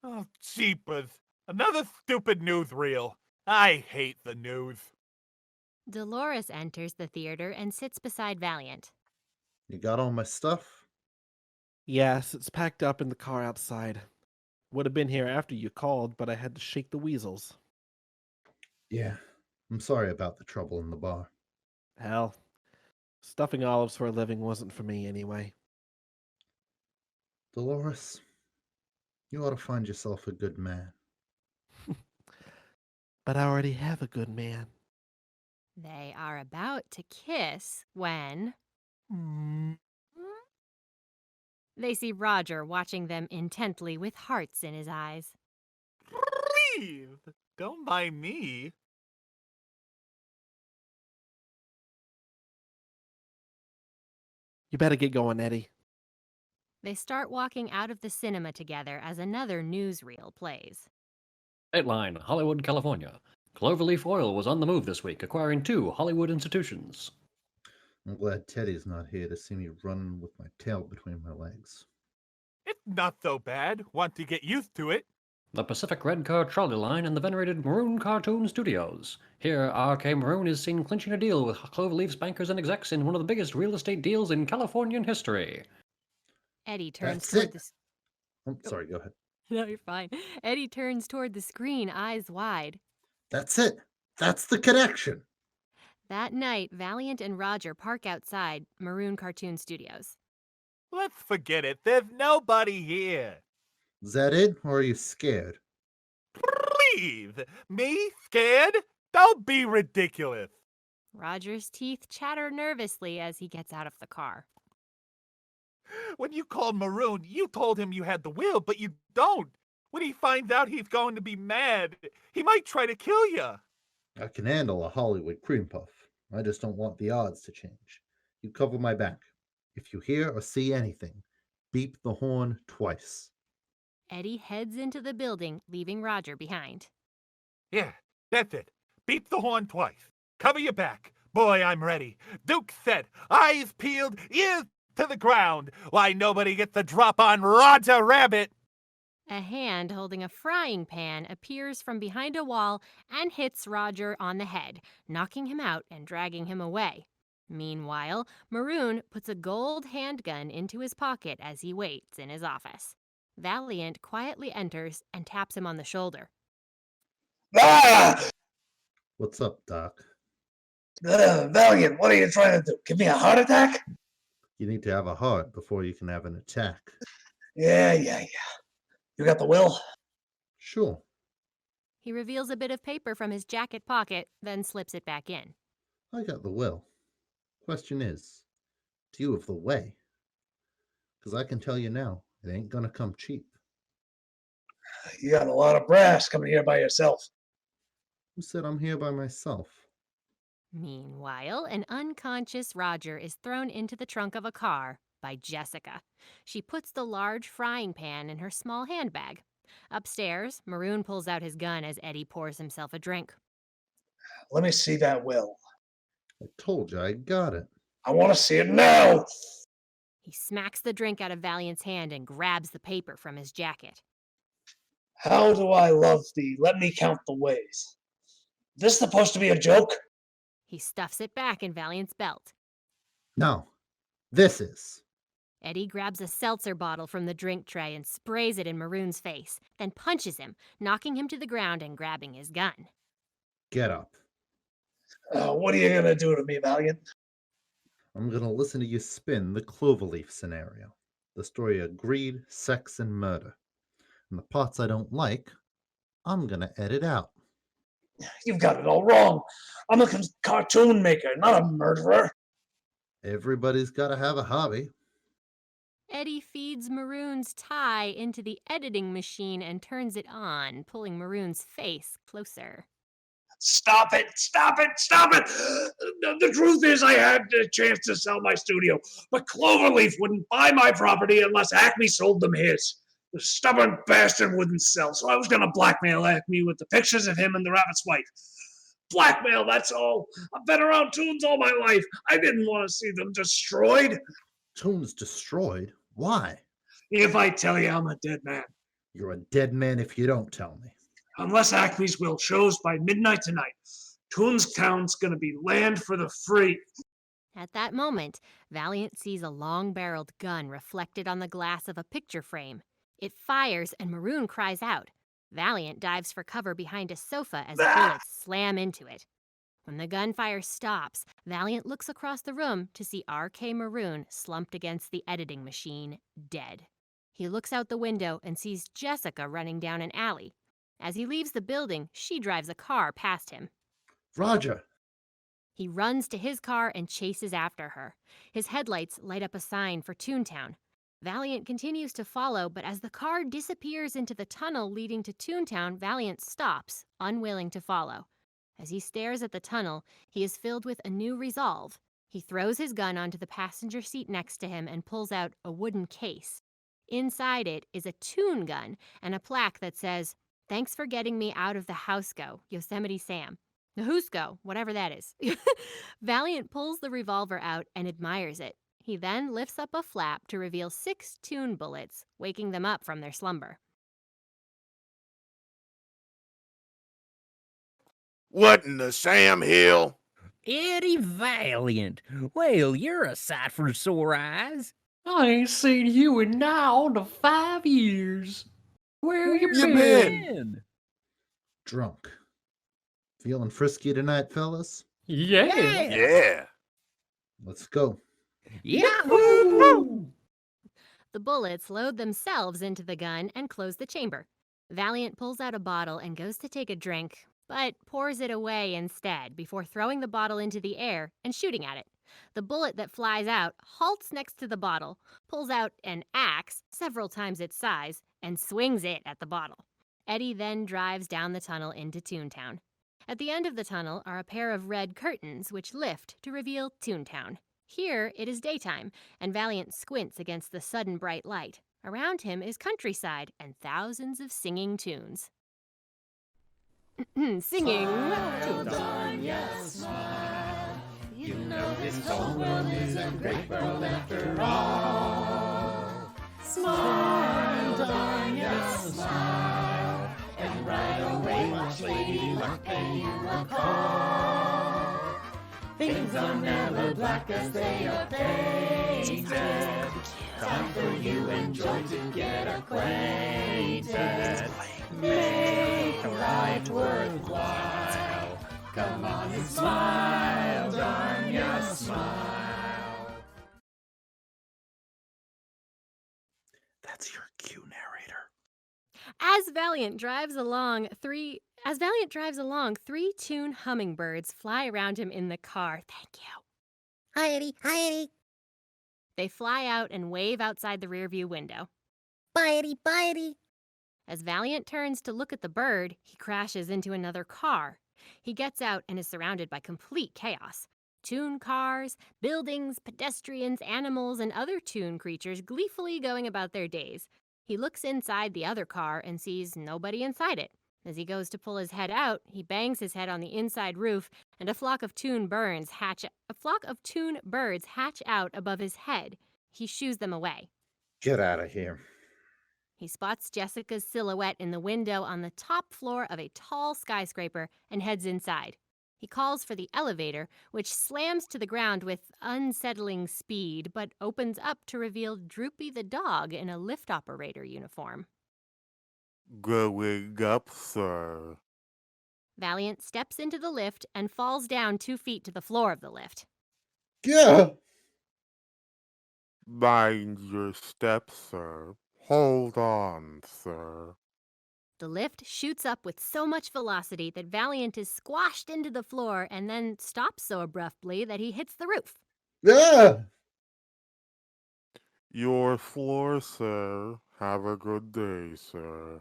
Oh, jeepers. Another stupid newsreel. I hate the news. Dolores enters the theater and sits beside Valiant. You got all my stuff? Yes, it's packed up in the car outside. Would have been here after you called, but I had to shake the weasels. Yeah. I'm sorry about the trouble in the bar. Hell, stuffing olives for a living wasn't for me anyway. Dolores, you ought to find yourself a good man. But I already have a good man. They are about to kiss when they see Roger watching them intently with hearts in his eyes. Please, don't mind me. You better get going, Eddie. They start walking out of the cinema together as another newsreel plays. Dateline, Hollywood, California. Cloverleaf Oil was on the move this week, acquiring 2 Hollywood institutions. I'm glad Teddy's not here to see me running with my tail between my legs. It's not so bad once you get used to it. The Pacific Red Car Trolley Line and the venerated Maroon Cartoon Studios. Here, R.K. Maroon is seen clinching a deal with Cloverleaf's bankers and execs in one of the biggest real estate deals in Californian history. Eddie turns That's toward it. the... Oh, sorry, go ahead. No, you're fine. Eddie turns toward the screen, eyes wide. That's it. That's the connection. That night, Valiant and Roger park outside Maroon Cartoon Studios. Let's forget it. There's nobody here. Is that it, or are you scared? Please. Me? Scared? Don't be ridiculous. Roger's teeth chatter nervously as he gets out of the car. When you called Maroon, you told him you had the will, but you don't. When he finds out, he's going to be mad. He might try to kill you. I can handle a Hollywood cream puff. I just don't want the odds to change. You cover my back. If you hear or see anything, beep the horn twice. Eddie heads into the building, leaving Roger behind. Yeah, that's it. Beep the horn twice. Cover your back. Boy, I'm ready. Duke said, eyes peeled, ears to the ground. Why, nobody gets the drop on Roger Rabbit. A hand holding a frying pan appears from behind a wall and hits Roger on the head, knocking him out and dragging him away. Meanwhile, Maroon puts a gold handgun into his pocket as he waits in his office. Valiant quietly enters and taps him on the shoulder. Ah! What's up, Doc? Valiant, what are you trying to do? Give me a heart attack? You need to have a heart before you can have an attack. Yeah. You got the will? Sure. He reveals a bit of paper from his jacket pocket, then slips it back in. I got the will. Question is, do you have the way? Because I can tell you now, it ain't gonna come cheap. You got a lot of brass coming here by yourself. Who said I'm here by myself? Meanwhile, an unconscious Roger is thrown into the trunk of a car by Jessica. She puts the large frying pan in her small handbag. Upstairs, Maroon pulls out his gun as Eddie pours himself a drink. Let me see that will. I told you I got it. I want to see it now. He smacks the drink out of Valiant's hand and grabs the paper from his jacket. How do I love thee? Let me count the ways. This supposed to be a joke? He stuffs it back in Valiant's belt. No, this is. Eddie grabs a seltzer bottle from the drink tray and sprays it in Maroon's face, then punches him, knocking him to the ground and grabbing his gun. Get up. What are you going to do to me, Valiant? I'm gonna listen to you spin the cloverleaf scenario. The story of greed, sex, and murder. And the parts I don't like, I'm gonna edit out. You've got it all wrong. I'm a cartoon maker, not a murderer. Everybody's gotta have a hobby. Eddie feeds Maroon's tie into the editing machine and turns it on, pulling Maroon's face closer. Stop it! The truth is, I had a chance to sell my studio, but Cloverleaf wouldn't buy my property unless Acme sold them his. The stubborn bastard wouldn't sell, so I was going to blackmail Acme with the pictures of him and the rabbit's wife. Blackmail, that's all. I've been around Toons all my life. I didn't want to see them destroyed. Toons destroyed? Why? If I tell you, I'm a dead man. You're a dead man if you don't tell me. Unless Acme's will shows by midnight tonight, Toonstown's gonna be land for the free. At that moment, Valiant sees a long-barreled gun reflected on the glass of a picture frame. It fires and Maroon cries out. Valiant dives for cover behind a sofa as bullets slam into it. When the gunfire stops, Valiant looks across the room to see R.K. Maroon slumped against the editing machine, dead. He looks out the window and sees Jessica running down an alley. As he leaves the building, she drives a car past him. Roger! He runs to his car and chases after her. His headlights light up a sign for Toontown. Valiant continues to follow, but as the car disappears into the tunnel leading to Toontown, Valiant stops, unwilling to follow. As he stares at the tunnel, he is filled with a new resolve. He throws his gun onto the passenger seat next to him and pulls out a wooden case. Inside it is a Toon gun and a plaque that says, "Thanks for getting me out of the house-go, Yosemite Sam." The Who's-go, whatever that is. Valiant pulls the revolver out and admires it. He then lifts up a flap to reveal 6 Toon bullets, waking them up from their slumber. What in the Sam Hill? Eddie Valiant. Well, you're a sight for sore eyes. I ain't seen you in now to 5 years. Where you been? Drunk. Feeling frisky tonight, fellas? Yeah. Yeah. Let's go. Yahoo! The bullets load themselves into the gun and close the chamber. Valiant pulls out a bottle and goes to take a drink, but pours it away instead before throwing the bottle into the air and shooting at it. The bullet that flies out halts next to the bottle, pulls out an axe several times its size, and swings it at the bottle. Eddie then drives down the tunnel into Toontown. At the end of the tunnel are a pair of red curtains which lift to reveal Toontown. Here it is daytime, and Valiant squints against the sudden bright light. Around him is countryside and thousands of singing tunes. Singing. Smile, darn, yes, smile. You know this whole world is a great world after all. Smile, darn, yes, smile. And right away watch Lady Luck pay you a call. Things are never black as they are painted. Time for you and Joy to get acquainted. Make life worthwhile. Come on and smile, darn ya, smile. That's your cue, narrator. As Valiant drives along, three tune hummingbirds fly around him in the car. Thank you. Hi, Eddie. Hi, Eddie. They fly out and wave outside the rearview window. Bye, Eddie. Bye, Eddie. As Valiant turns to look at the bird, he crashes into another car. He gets out and is surrounded by complete chaos. Toon cars, buildings, pedestrians, animals, and other toon creatures gleefully going about their days. He looks inside the other car and sees nobody inside it. As he goes to pull his head out, he bangs his head on the inside roof, and a flock of toon birds hatch out above his head. He shoos them away. Get out of here. He spots Jessica's silhouette in the window on the top floor of a tall skyscraper and heads inside. He calls for the elevator, which slams to the ground with unsettling speed, but opens up to reveal Droopy the dog in a lift operator uniform. Going up, sir. Valiant steps into the lift and falls down 2 feet to the floor of the lift. Yeah. Mind your step, sir. Hold on, sir. The lift shoots up with so much velocity that Valiant is squashed into the floor and then stops so abruptly that he hits the roof. Yeah. Your floor, sir. Have a good day, sir.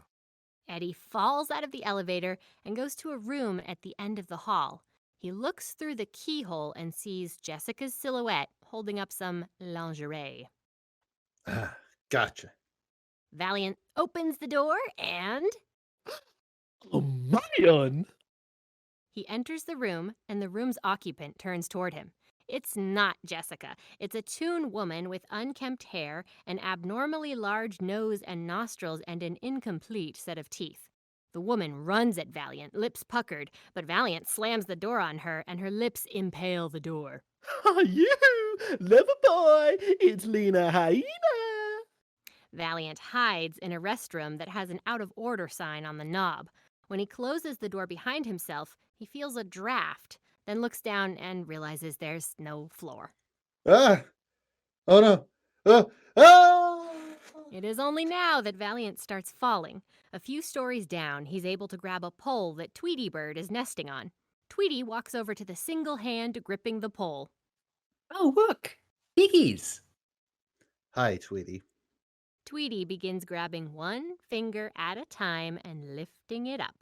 Eddie falls out of the elevator and goes to a room at the end of the hall. He looks through the keyhole and sees Jessica's silhouette holding up some lingerie. Gotcha. Valiant opens the door and... Oh, man! He enters the room, and the room's occupant turns toward him. It's not Jessica. It's a toon woman with unkempt hair, an abnormally large nose and nostrils, and an incomplete set of teeth. The woman runs at Valiant, lips puckered, but Valiant slams the door on her, and her lips impale the door. You, lover boy, it's Lena Hyena. Valiant hides in a restroom that has an out-of-order sign on the knob. When he closes the door behind himself, he feels a draft, then looks down and realizes there's no floor. Ah! Oh no! Ah! It is only now that Valiant starts falling. A few stories down, he's able to grab a pole that Tweety Bird is nesting on. Tweety walks over to the single hand gripping the pole. Oh, look! Piggies! Hi, Tweety. Tweety begins grabbing one finger at a time and lifting it up.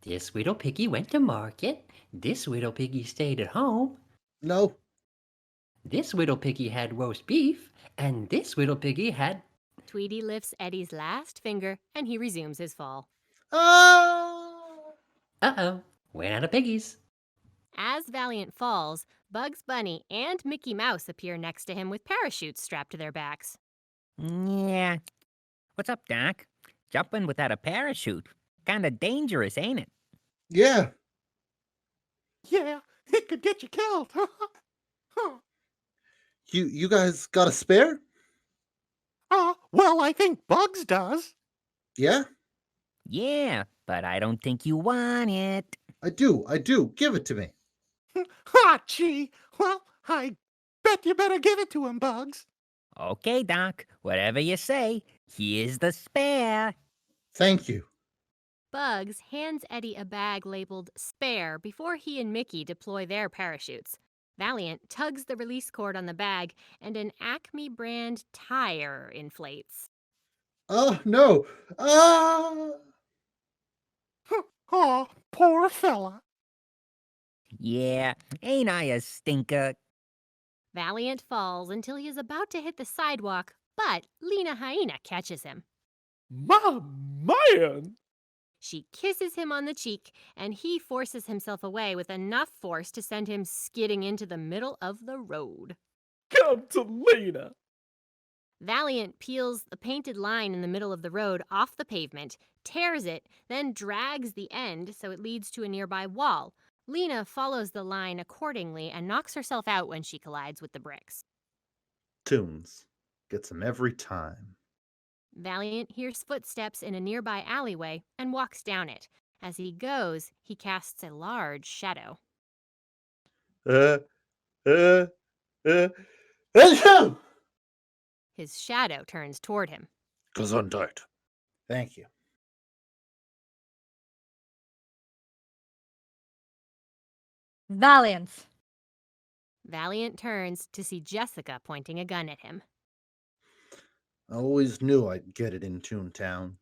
This little piggy went to market. This little piggy stayed at home. No. This little piggy had roast beef, and this little piggy had... Tweety lifts Eddie's last finger, and he resumes his fall. Oh! Uh-oh, went out of piggies. As Valiant falls, Bugs Bunny and Mickey Mouse appear next to him with parachutes strapped to their backs. Yeah. What's up, Doc? Jumping without a parachute. Kinda dangerous, ain't it? Yeah. Yeah, it could get you killed. You guys got a spare? Well, I think Bugs does. Yeah? Yeah, but I don't think you want it. I do. Give it to me. Ha, gee. Well, I bet you better give it to him, Bugs. Okay, Doc, whatever you say. Here's the spare. Thank you. Bugs hands Eddie a bag labeled Spare before he and Mickey deploy their parachutes. Valiant tugs the release cord on the bag, and an Acme brand tire inflates. Oh, no. Ah! Oh, poor fella. Yeah, ain't I a stinker? Valiant falls until he is about to hit the sidewalk, but Lena Hyena catches him. My man! She kisses him on the cheek, and he forces himself away with enough force to send him skidding into the middle of the road. Come to Lena! Valiant peels the painted line in the middle of the road off the pavement, tears it, then drags the end so it leads to a nearby wall. Lena follows the line accordingly and knocks herself out when she collides with the bricks. Tunes. Gets him every time. Valiant hears footsteps in a nearby alleyway and walks down it. As he goes, he casts a large shadow. Achoo! His shadow turns toward him. Gesundheit. Thank you. Valiant. Valiant turns to see Jessica pointing a gun at him. I always knew I'd get it in Toontown.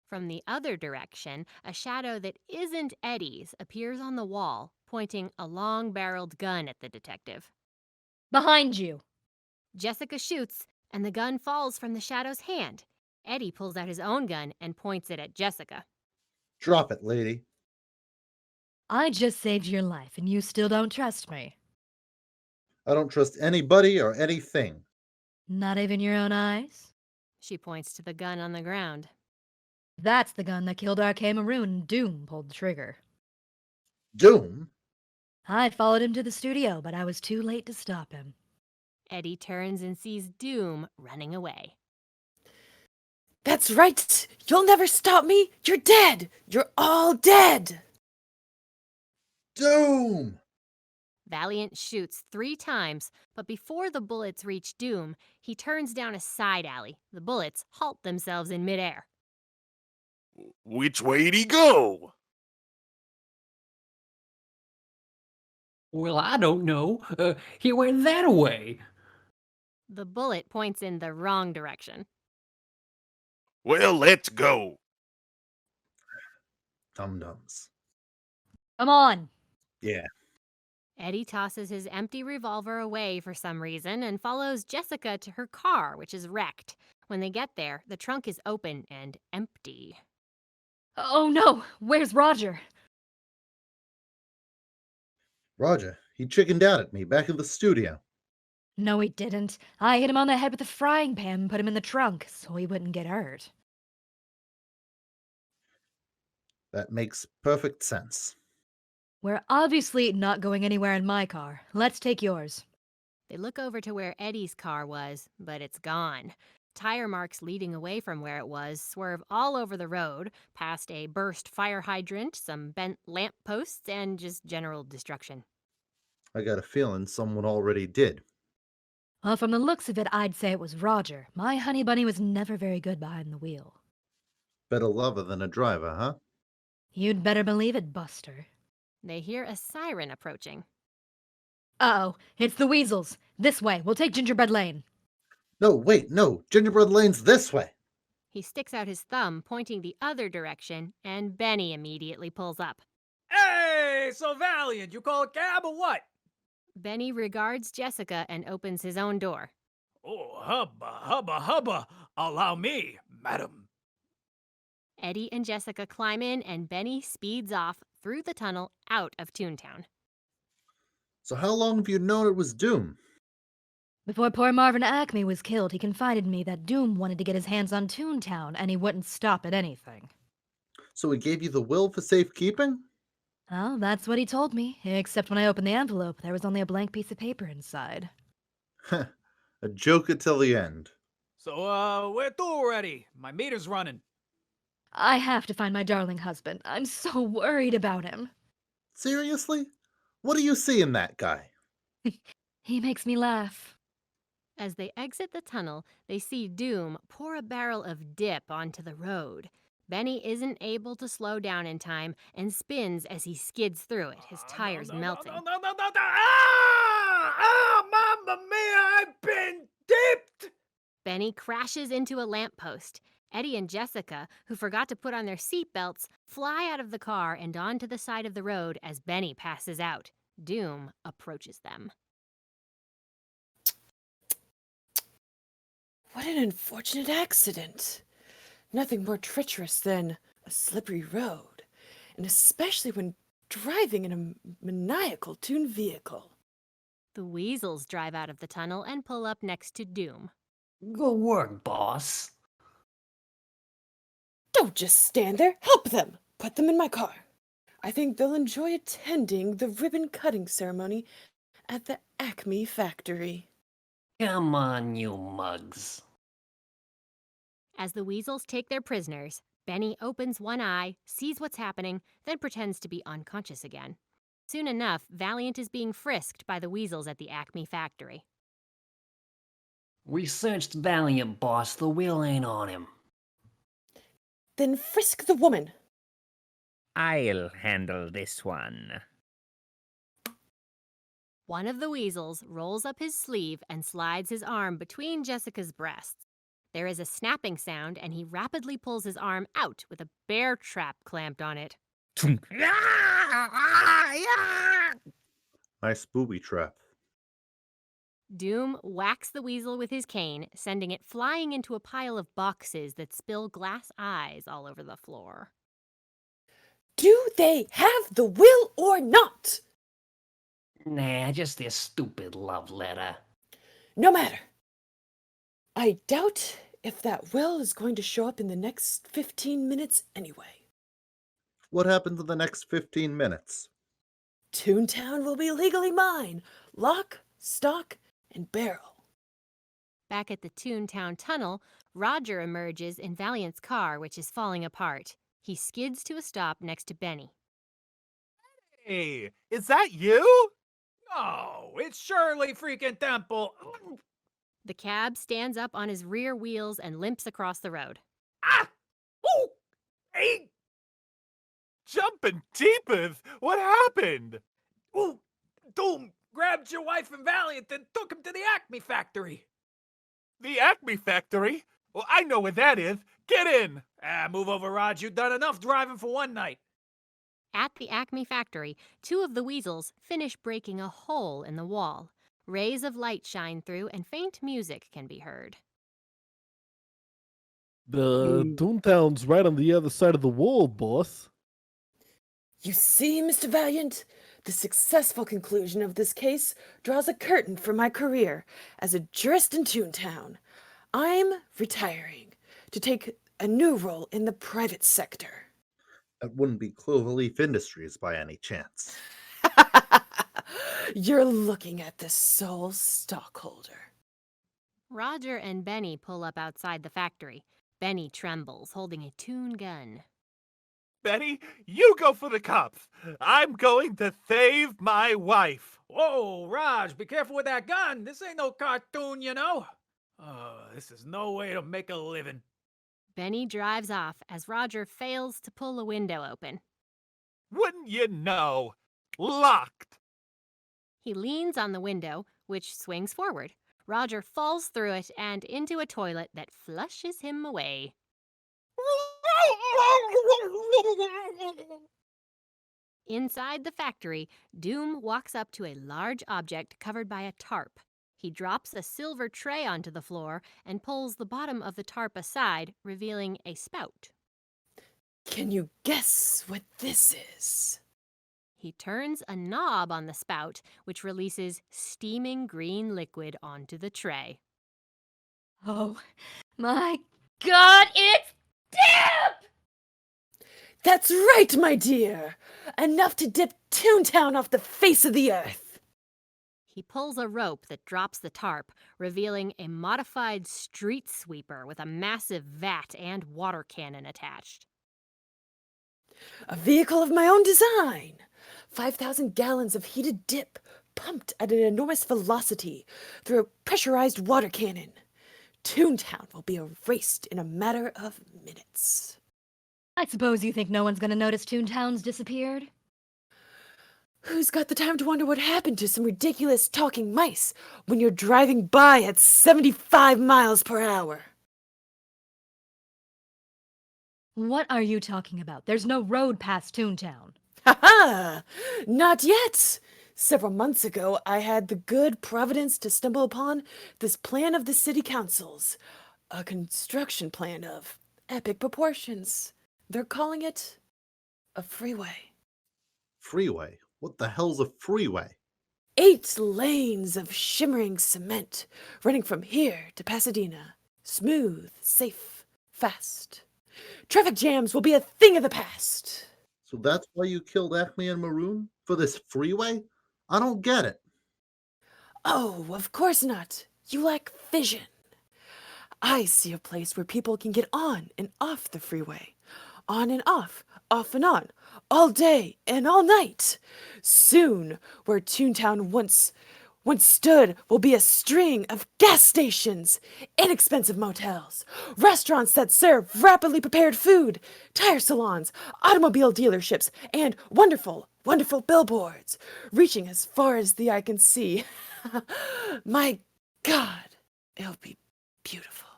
From the other direction, a shadow that isn't Eddie's appears on the wall, pointing a long-barreled gun at the detective. Behind you. Jessica shoots, and the gun falls from the shadow's hand. Eddie pulls out his own gun and points it at Jessica. Drop it, lady. I just saved your life, and you still don't trust me. I don't trust anybody or anything. Not even your own eyes? She points to the gun on the ground. That's the gun that killed RK Maroon and Doom pulled the trigger. Doom? I followed him to the studio, but I was too late to stop him. Eddie turns and sees Doom running away. That's right! You'll never stop me! You're dead! You're all dead! Doom! Valiant shoots 3 times, but before the bullets reach Doom, he turns down a side alley. The bullets halt themselves in midair. Which way'd he go? Well, I don't know. He went that way. The bullet points in the wrong direction. Well, let's go. Dum-dums. Come on. Yeah. Eddie tosses his empty revolver away for some reason and follows Jessica to her car, which is wrecked. When they get there, the trunk is open and empty. Oh no, where's Roger? Roger, he chickened out at me back in the studio. No, he didn't. I hit him on the head with a frying pan and put him in the trunk so he wouldn't get hurt. That makes perfect sense. We're obviously not going anywhere in my car. Let's take yours. They look over to where Eddie's car was, but it's gone. Tire marks leading away from where it was swerve all over the road, past a burst fire hydrant, some bent lamp posts, and just general destruction. I got a feeling someone already did. Well, from the looks of it, I'd say it was Roger. My honey bunny was never very good behind the wheel. Better lover than a driver, huh? You'd better believe it, Buster. They hear a siren approaching. Uh-oh, it's the weasels. This way, we'll take Gingerbread Lane. No, wait, no. Gingerbread Lane's this way. He sticks out his thumb, pointing the other direction, and Benny immediately pulls up. Hey, so Valiant, you call a cab or what? Benny regards Jessica and opens his own door. Oh, hubba. Allow me, madam. Eddie and Jessica climb in, and Benny speeds off through the tunnel out of Toontown. So how long have you known it was Doom? Before poor Marvin Acme was killed, he confided in me that Doom wanted to get his hands on Toontown, and he wouldn't stop at anything. So he gave you the will for safekeeping? Well, that's what he told me, except when I opened the envelope, there was only a blank piece of paper inside. A joker till the end. So, we're through already. My meter's running. I have to find my darling husband. I'm so worried about him. Seriously? What do you see in that guy? He makes me laugh. As they exit the tunnel, they see Doom pour a barrel of dip onto the road. Benny isn't able to slow down in time and spins as he skids through it, his tires melting. No! Ah! Mamma mia! I've been dipped! Benny crashes into a lamppost. Eddie and Jessica, who forgot to put on their seatbelts, fly out of the car and onto the side of the road as Benny passes out. Doom approaches them. What an unfortunate accident. Nothing more treacherous than a slippery road, and especially when driving in a maniacal tuned vehicle. The weasels drive out of the tunnel and pull up next to Doom. Good work, boss. Don't just stand there. Help them. Put them in my car. I think they'll enjoy attending the ribbon cutting ceremony at the Acme factory. Come on, you mugs. As the weasels take their prisoners, Benny opens one eye, sees what's happening, then pretends to be unconscious again. Soon enough, Valiant is being frisked by the weasels at the Acme factory. We searched Valiant, boss. The wheel ain't on him. Then frisk the woman. I'll handle this one. One of the weasels rolls up his sleeve and slides his arm between Jessica's breasts. There is a snapping sound, and he rapidly pulls his arm out with a bear trap clamped on it. Nice booby trap. Doom whacks the weasel with his cane, sending it flying into a pile of boxes that spill glass eyes all over the floor. Do they have the will or not? Nah, just their stupid love letter. No matter. I doubt if that will is going to show up in the next 15 minutes anyway. What happens in the next 15 minutes? Toontown will be legally mine. Lock, stock, and barrel. Back at the Toontown tunnel, Roger emerges in Valiant's car, which is falling apart. He skids to a stop next to Benny. Hey, is that you? No, it's Shirley freaking Temple. The cab stands up on his rear wheels and limps across the road. Ah! Ooh! Hey! Jumping jeepers! What happened? Ooh! Doom grabbed your wife and Valiant and took him to the Acme factory. The Acme factory? Well, I know where that is. Get in! Move over, Raj. You've done enough driving for one night. At the Acme factory, two of the weasels finish breaking a hole in the wall. Rays of light shine through and faint music can be heard. The Toontown's right on the other side of the wall, boss. You see, Mr. Valiant, the successful conclusion of this case draws a curtain for my career as a jurist in Toontown. I'm retiring to take a new role in the private sector. That wouldn't be Cloverleaf Industries by any chance. You're looking at the sole stockholder. Roger and Benny pull up outside the factory. Benny trembles, holding a toon gun. Betty, you go for the cops. I'm going to save my wife. Whoa, Raj, be careful with that gun. This ain't no cartoon, you know. This is no way to make a living. Benny drives off as Roger fails to pull a window open. Wouldn't you know? Locked. He leans on the window, which swings forward. Roger falls through it and into a toilet that flushes him away. Inside the factory, Doom walks up to a large object covered by a tarp. He drops a silver tray onto the floor and pulls the bottom of the tarp aside, revealing a spout. Can you guess what this is? He turns a knob on the spout, which releases steaming green liquid onto the tray. Oh my God, it's dip! That's right, my dear! Enough to dip Toontown off the face of the earth! He pulls a rope that drops the tarp, revealing a modified street sweeper with a massive vat and water cannon attached. A vehicle of my own design. 5,000 gallons of heated dip pumped at an enormous velocity through a pressurized water cannon. Toontown will be erased in a matter of minutes. I suppose you think no one's gonna notice Toontown's disappeared? Who's got the time to wonder what happened to some ridiculous talking mice when you're driving by at 75 miles per hour? What are you talking about? There's no road past Toontown. Ha ha! Not yet! Several months ago, I had the good providence to stumble upon this plan of the city council's. A construction plan of epic proportions. They're calling it a freeway. Freeway? What the hell's a freeway? 8 lanes of shimmering cement running from here to Pasadena. Smooth, safe, fast. Traffic jams will be a thing of the past. So that's why you killed Acme and Maroon? For this freeway? I don't get it. Oh, of course not. You lack vision. I see a place where people can get on and off the freeway. On and off and on, all day and all night. Soon, where Toontown once stood will be a string of gas stations, inexpensive motels, restaurants that serve rapidly prepared food, tire salons, automobile dealerships, and wonderful, wonderful billboards, reaching as far as the eye can see. My God, it'll be beautiful.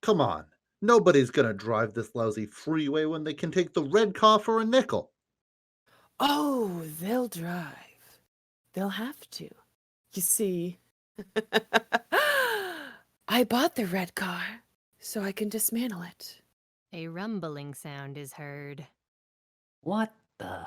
Come on. Nobody's gonna drive this lousy freeway when they can take the red car for a nickel. Oh, they'll drive. They'll have to. You see, I bought the red car so I can dismantle it. A rumbling sound is heard. What the?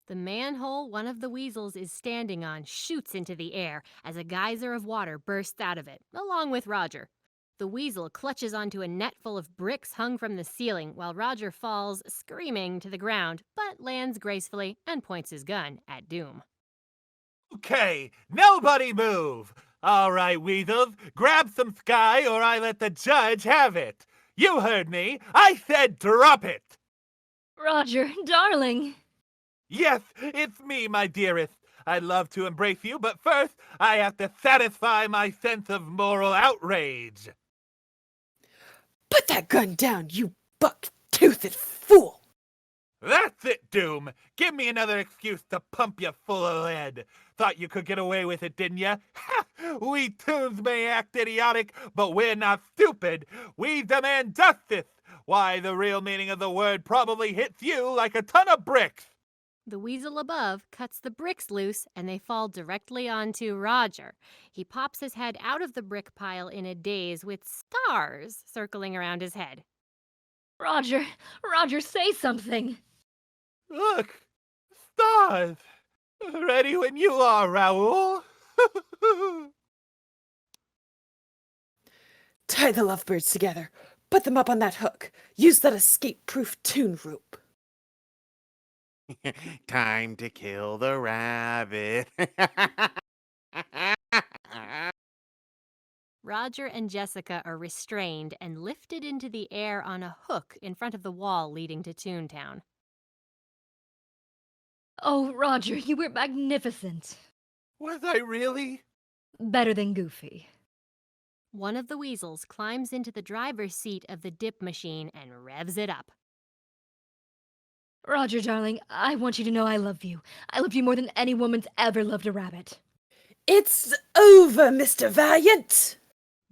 The manhole one of the weasels is standing on shoots into the air as a geyser of water bursts out of it, along with Roger. The weasel clutches onto a net full of bricks hung from the ceiling while Roger falls, screaming, to the ground, but lands gracefully and points his gun at Doom. Okay, nobody move! All right, weasels, grab some sky or I let the judge have it. You heard me. I said drop it. Roger, darling. Yes, it's me, my dearest. I'd love to embrace you, but first I have to satisfy my sense of moral outrage. Put that gun down, you buck-toothed fool! That's it, Doom. Give me another excuse to pump you full of lead. Thought you could get away with it, didn't ya? Ha! We Toons may act idiotic, but we're not stupid. We demand justice. Why, the real meaning of the word probably hits you like a ton of bricks. The weasel above cuts the bricks loose and they fall directly onto Roger. He pops his head out of the brick pile in a daze with stars circling around his head. Roger, say something. Look, stars. Ready when you are, Raoul. Tie the lovebirds together. Put them up on that hook. Use that escape-proof toon rope. Time to kill the rabbit. Roger and Jessica are restrained and lifted into the air on a hook in front of the wall leading to Toontown. Oh, Roger, you were magnificent. Was I really? Better than Goofy. One of the weasels climbs into the driver's seat of the dip machine and revs it up. Roger, darling, I want you to know I love you. I love you more than any woman's ever loved a rabbit. It's over, Mr. Valiant!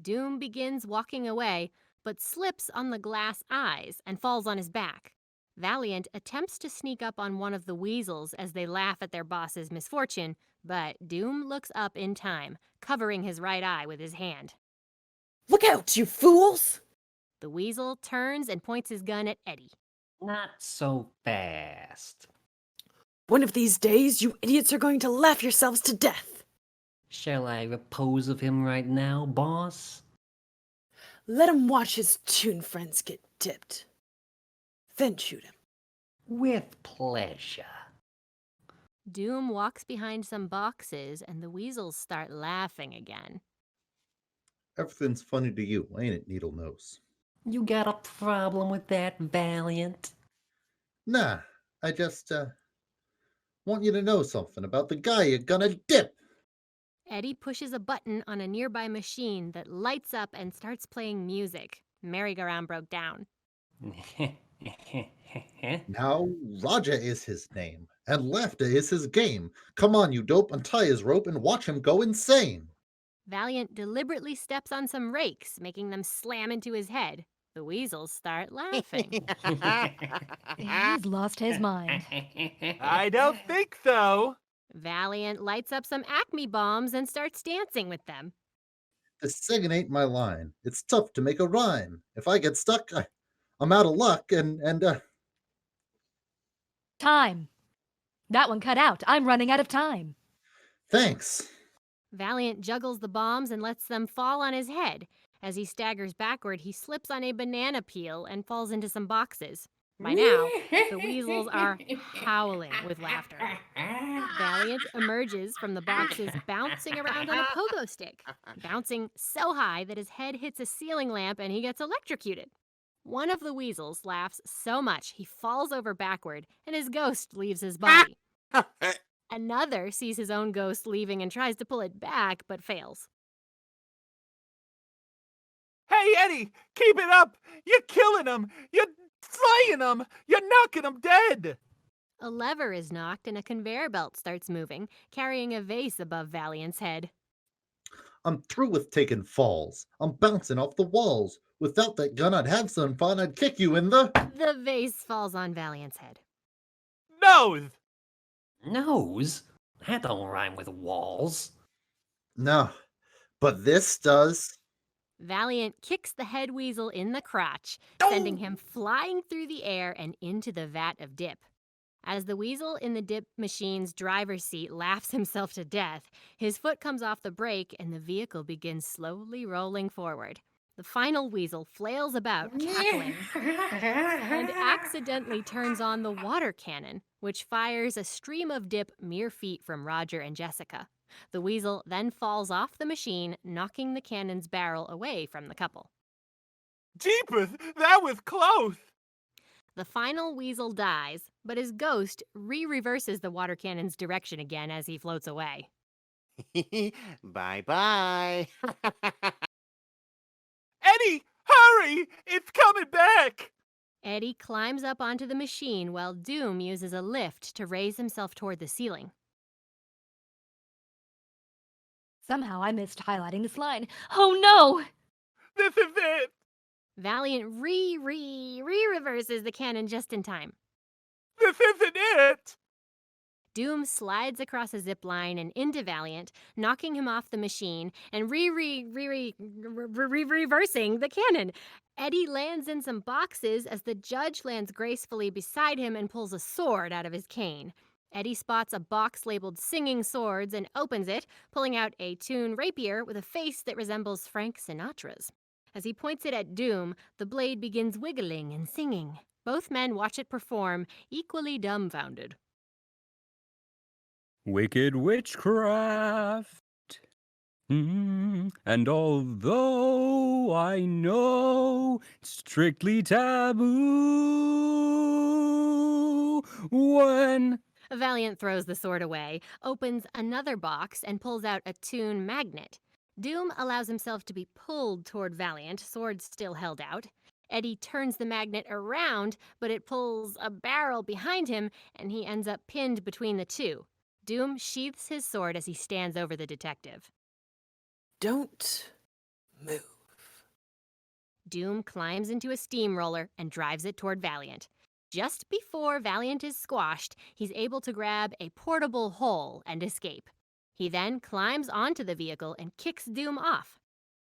Doom begins walking away, but slips on the glass eyes and falls on his back. Valiant attempts to sneak up on one of the weasels as they laugh at their boss's misfortune, but Doom looks up in time, covering his right eye with his hand. Look out, you fools! The weasel turns and points his gun at Eddie. Not so fast. One of these days, you idiots are going to laugh yourselves to death. Shall I repose of him right now, boss? Let him watch his toon friends get dipped. Then shoot him. With pleasure. Doom walks behind some boxes and the weasels start laughing again. Everything's funny to you, ain't it, Needle Nose? You got a problem with that, Valiant? Nah, I just, want you to know something about the guy you're gonna dip. Eddie pushes a button on a nearby machine that lights up and starts playing music. Merry-go-round broke down. Now, Roger is his name, and laughter is his game. Come on, you dope, untie his rope and watch him go insane. Valiant deliberately steps on some rakes, making them slam into his head. The weasels start laughing. He's lost his mind. I don't think so. Valiant lights up some Acme bombs and starts dancing with them. This singing ain't my line. It's tough to make a rhyme. If I get stuck, I'm out of luck, and Time. That one cut out. I'm running out of time. thanks. Valiant juggles the bombs and lets them fall on his head. As he staggers backward, he slips on a banana peel and falls into some boxes. By now, the weasels are howling with laughter. Valiant emerges from the boxes, bouncing around on a pogo stick, bouncing so high that his head hits a ceiling lamp and he gets electrocuted. One of the weasels laughs so much he falls over backward and his ghost leaves his body. Another sees his own ghost leaving and tries to pull it back, but fails. Hey, Eddie, keep it up. You're killing them. You're slaying them. You're knocking them dead. A lever is knocked and a conveyor belt starts moving, carrying a vase above Valiant's head. I'm through with taking falls. I'm bouncing off the walls. Without that gun, I'd have some fun. I'd kick you in the... The vase falls on Valiant's head. Nose. Nose? That don't rhyme with walls. No, but this does. Valiant kicks the head weasel in the crotch, sending him flying through the air and into the vat of dip. As the weasel in the dip machine's driver's seat laughs himself to death, his foot comes off the brake and the vehicle begins slowly rolling forward. The final weasel flails about, cackling, and accidentally turns on the water cannon, which fires a stream of dip mere feet from Roger and Jessica. The weasel then falls off the machine, knocking the cannon's barrel away from the couple. Jeepers, that was close. The final weasel dies, but his ghost reverses the water cannon's direction again as he floats away. Bye-bye. Eddie, hurry! It's coming back! Eddie climbs up onto the machine while Doom uses a lift to raise himself toward the ceiling. Somehow I missed highlighting this line. Oh no! This is it! Valiant reverses the cannon just in time. This isn't it! Doom slides across a zip line and into Valiant, knocking him off the machine and reversing the cannon. Eddie lands in some boxes as the judge lands gracefully beside him and pulls a sword out of his cane. Eddie spots a box labeled Singing Swords and opens it, pulling out a tune rapier with a face that resembles Frank Sinatra's. As he points it at Doom, the blade begins wiggling and singing. Both men watch it perform, equally dumbfounded. Wicked witchcraft. And although I know it's strictly taboo, when... Valiant throws the sword away, opens another box, and pulls out a tune magnet. Doom allows himself to be pulled toward Valiant, sword still held out. Eddie turns the magnet around, but it pulls a barrel behind him, and he ends up pinned between the two. Doom sheaths his sword as he stands over the detective. Don't move. Doom climbs into a steamroller and drives it toward Valiant. Just before Valiant is squashed, he's able to grab a portable hole and escape. He then climbs onto the vehicle and kicks Doom off.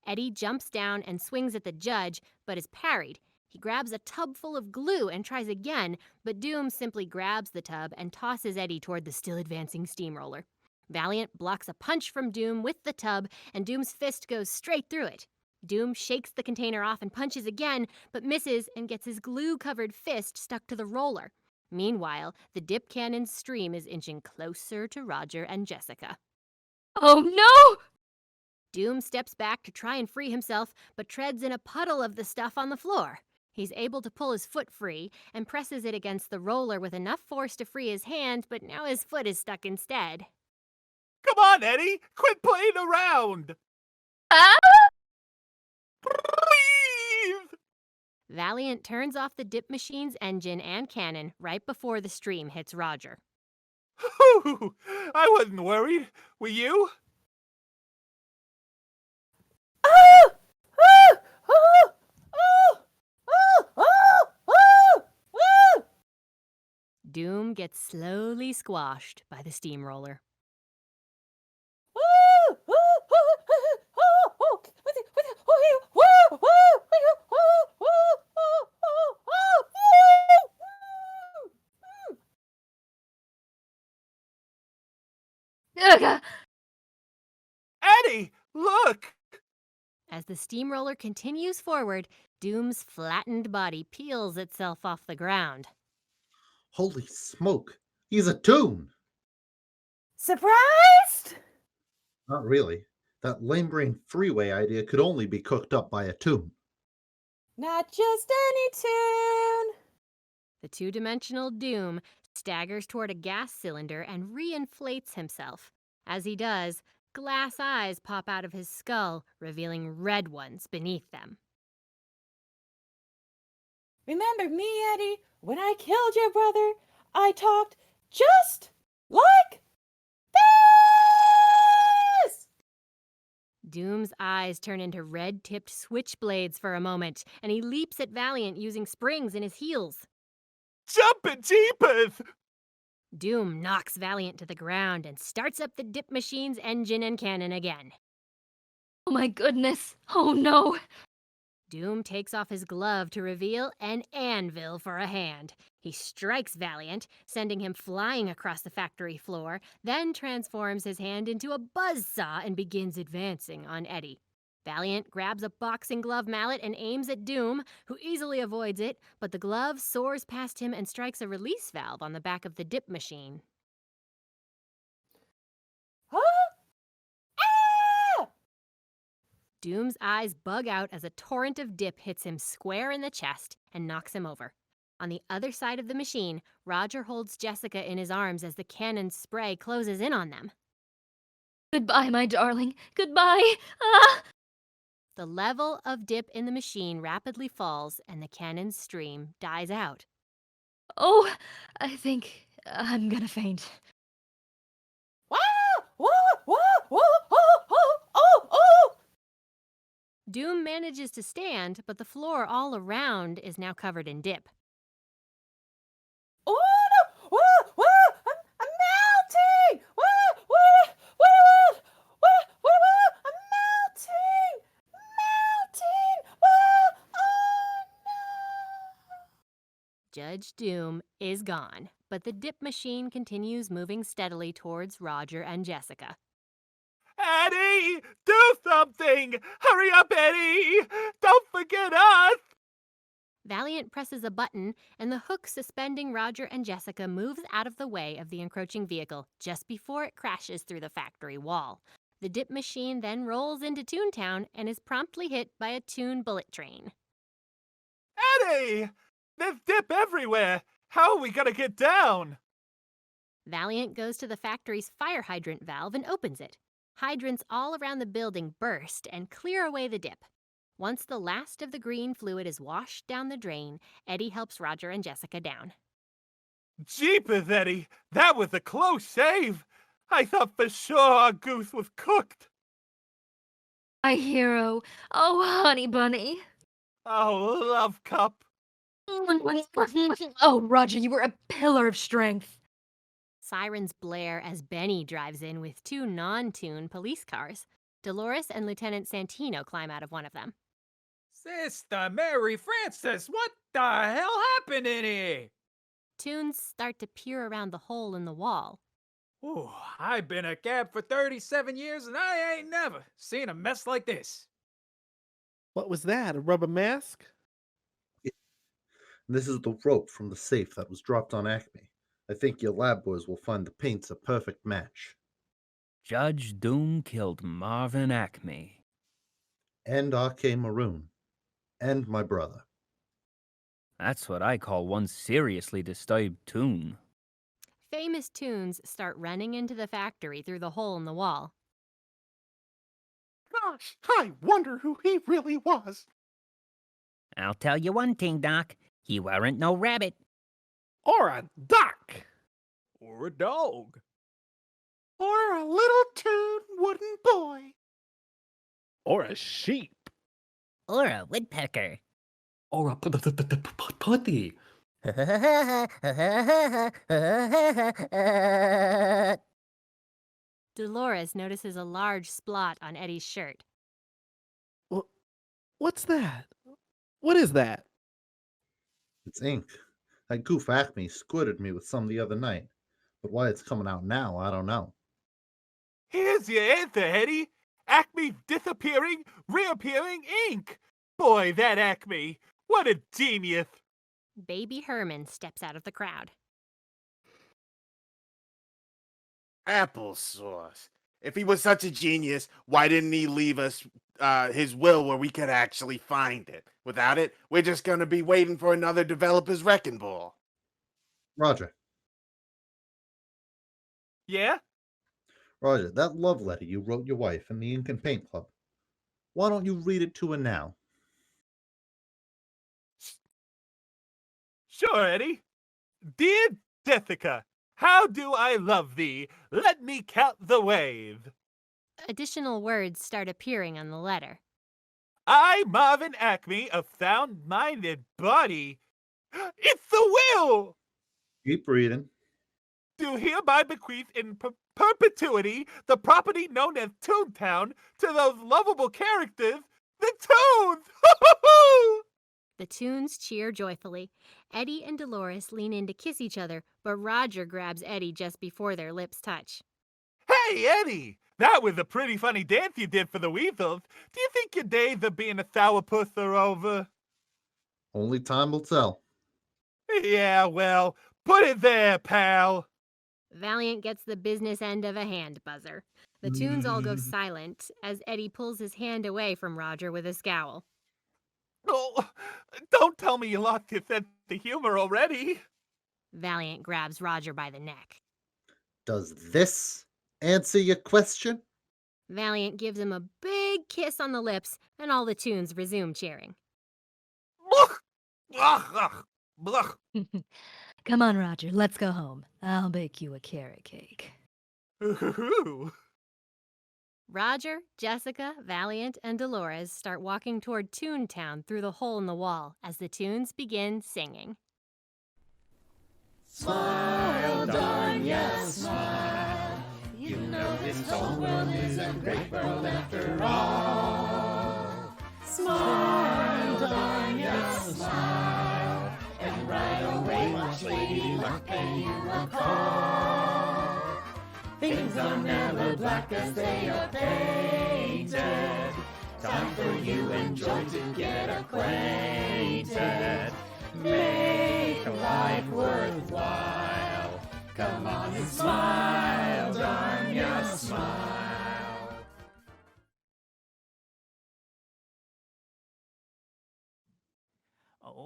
Eddie jumps down and swings at the judge, but is parried. He grabs a tub full of glue and tries again, but Doom simply grabs the tub and tosses Eddie toward the still advancing steamroller. Valiant blocks a punch from Doom with the tub, and Doom's fist goes straight through it. Doom shakes the container off and punches again, but misses and gets his glue-covered fist stuck to the roller. Meanwhile, the dip cannon's stream is inching closer to Roger and Jessica. Oh no! Doom steps back to try and free himself, but treads in a puddle of the stuff on the floor. He's able to pull his foot free and presses it against the roller with enough force to free his hand, but now his foot is stuck instead. Come on, Eddie! Quit playing around! Please! Valiant turns off the dip machine's engine and cannon right before the stream hits Roger. Whew, I wasn't worried. Were you? Doom gets slowly squashed by the steamroller. Eddie, look! As the steamroller continues forward, Doom's flattened body peels itself off the ground. Holy smoke! He's a toon! Surprised? Not really. That lame brain freeway idea could only be cooked up by a toon. Not just any tune. The two-dimensional Doom staggers toward a gas cylinder and reinflates himself. As he does, glass eyes pop out of his skull, revealing red ones beneath them. Remember me, Eddie? When I killed your brother, I talked just like this! Doom's eyes turn into red-tipped switchblades for a moment, and he leaps at Valiant using springs in his heels. Jumpin' jeepers! Doom knocks Valiant to the ground and starts up the dip machine's engine and cannon again. Oh my goodness. Oh no. Doom takes off his glove to reveal an anvil for a hand. He strikes Valiant, sending him flying across the factory floor, then transforms his hand into a buzzsaw and begins advancing on Eddie. Valiant grabs a boxing glove mallet and aims at Doom, who easily avoids it, but the glove soars past him and strikes a release valve on the back of the dip machine. Doom's eyes bug out as a torrent of dip hits him square in the chest and knocks him over. On the other side of the machine, Roger holds Jessica in his arms as the cannon's spray closes in on them. Goodbye, my darling. Goodbye. Ah! The level of dip in the machine rapidly falls and the cannon's stream dies out. Oh, I think I'm gonna faint. Doom manages to stand, but the floor all around is now covered in dip. Oh no! I'm melting! I'm melting! Oh no! Judge Doom is gone, but the dip machine continues moving steadily towards Roger and Jessica. Eddie! Do something! Hurry up, Eddie! Don't forget us! Valiant presses a button, and the hook suspending Roger and Jessica moves out of the way of the encroaching vehicle just before it crashes through the factory wall. The dip machine then rolls into Toontown and is promptly hit by a Toon bullet train. Eddie! There's dip everywhere! How are we gonna get down? Valiant goes to the factory's fire hydrant valve and opens it. Hydrants all around the building burst and clear away the dip. Once the last of the green fluid is washed down the drain, Eddie helps Roger and Jessica down. Jeepers, Eddie! That was a close shave! I thought for sure our goose was cooked! My hero. Oh, honey bunny. Oh, love cup! Oh, Roger, you were a pillar of strength. Sirens blare as Benny drives in with two non-Toon police cars. Dolores and Lieutenant Santino climb out of one of them. Sister Mary Frances, what the hell happened in here? Toons start to peer around the hole in the wall. Ooh, I've been a cab for 37 years and I ain't never seen a mess like this. What was that? A rubber mask? This is the rope from the safe that was dropped on Acme. I think your lab boys will find the paint's a perfect match. Judge Doom killed Marvin Acme. And R.K. Maroon. And my brother. That's what I call one seriously disturbed tune. Famous tunes start running into the factory through the hole in the wall. Gosh, I wonder who he really was. I'll tell you one thing, Doc. He weren't no rabbit. Or a duck. Or a dog. Or a little toon wooden boy. Or a sheep. Or a woodpecker. Or a putty. Dolores notices a large splot on Eddie's shirt. What's that? What is that? It's ink. That goof Acme squirted me with some the other night. But why it's coming out now, I don't know. Here's your answer, Eddie. Acme disappearing, reappearing ink. Boy, that Acme. What a genius. Baby Herman steps out of the crowd. Applesauce. If he was such a genius, why didn't he leave us his will where we could actually find it? Without it, we're just going to be waiting for another developer's wrecking ball. Roger. Yeah? Roger, that love letter you wrote your wife in the Ink and Paint Club. Why don't you read it to her now? Sure, Eddie. Dear Jessica, how do I love thee? Let me count the ways. Additional words start appearing on the letter. I, Marvin Acme, of sound-minded body. It's the will! Keep reading. Do hereby bequeath in perpetuity the property known as Toontown to those lovable characters, the Toons! The Toons cheer joyfully. Eddie and Dolores lean in to kiss each other, but Roger grabs Eddie just before their lips touch. Hey, Eddie! That was a pretty funny dance you did for the weasels. Do you think your days of being a sourpuss are over? Only time will tell. Yeah, well, put it there, pal. Valiant gets the business end of a hand buzzer. The Toons all go silent as Eddie pulls his hand away from Roger with a scowl. Oh, don't tell me you lost your sense of humor already. Valiant grabs Roger by the neck. Does this answer your question? Valiant gives him a big kiss on the lips, and all the Toons resume cheering. Come on, Roger, let's go home. I'll bake you a carrot cake. Roger, Jessica, Valiant, and Dolores start walking toward Toontown through the hole in the wall as the Toons begin singing. Smile, darn yes, smile. You know this whole world is a great world after all. Smile, darn yes, smile. And right away watch Lady Luck pay you a call. Things are never black as they are painted. Time for you and Joy to get acquainted. Make life worthwhile. Come on and smile, darn ya, smile.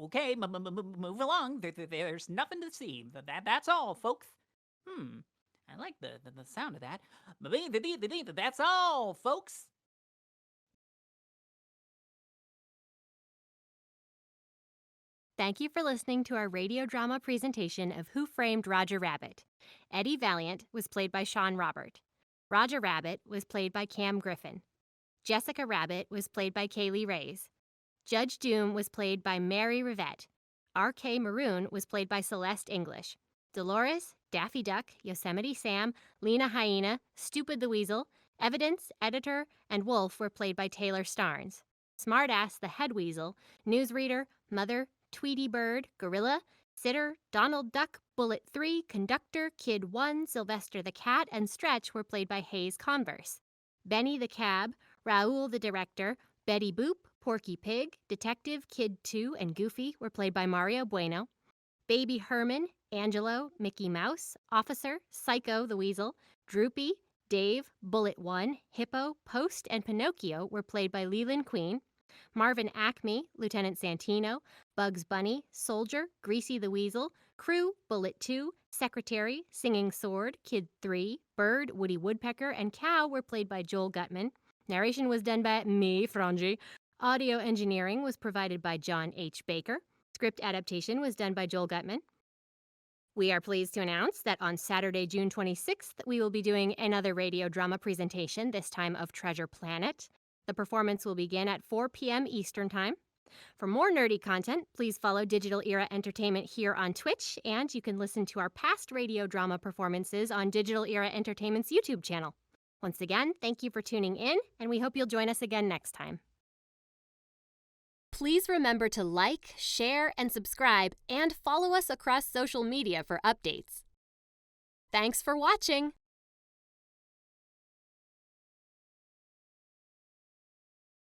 Okay, move along. There's nothing to see. That's all, folks. I like the sound of that. That's all, folks. Thank you for listening to our radio drama presentation of Who Framed Roger Rabbit. Eddie Valiant was played by Sean Robert. Roger Rabbit was played by Cam Griffin. Jessica Rabbit was played by Kailey Reyes. Judge Doom was played by Mary Rivette. R.K. Maroon was played by Celeste English. Dolores, Daffy Duck, Yosemite Sam, Lena Hyena, Stupid the Weasel, Evidence, Editor, and Wolf were played by Taylor Starnes. Smartass, the head weasel, Newsreader, Mother, Tweety Bird, Gorilla, Sitter, Donald Duck, Bullet 3, Conductor, Kid 1, Sylvester the Cat, and Stretch were played by Hayes Converse. Benny the Cab, Raoul the Director, Betty Boop, Porky Pig, Detective, Kid 2, and Goofy were played by Mario Bueno. Baby Herman, Angelo, Mickey Mouse, Officer, Psycho the Weasel, Droopy, Dave, Bullet 1, Hippo, Post, and Pinocchio were played by Lealin Queen. Marvin Acme, Lieutenant Santino, Bugs Bunny, Soldier, Greasy the Weasel, Crew, Bullet 2, Secretary, Singing Sword, Kid 3, Bird, Woody Woodpecker, and Cow were played by Joel Guttman. Narration was done by me, Frangie. Audio engineering was provided by John H. Baker. Script adaptation was done by Joel Guttman. We are pleased to announce that on Saturday, June 26th, we will be doing another radio drama presentation, this time of Treasure Planet. The performance will begin at 4 p.m. Eastern Time. For more nerdy content, please follow Digital Era Entertainment here on Twitch, and you can listen to our past radio drama performances on Digital Era Entertainment's YouTube channel. Once again, thank you for tuning in, and we hope you'll join us again next time. Please remember to like, share, and subscribe, and follow us across social media for updates. Thanks for watching!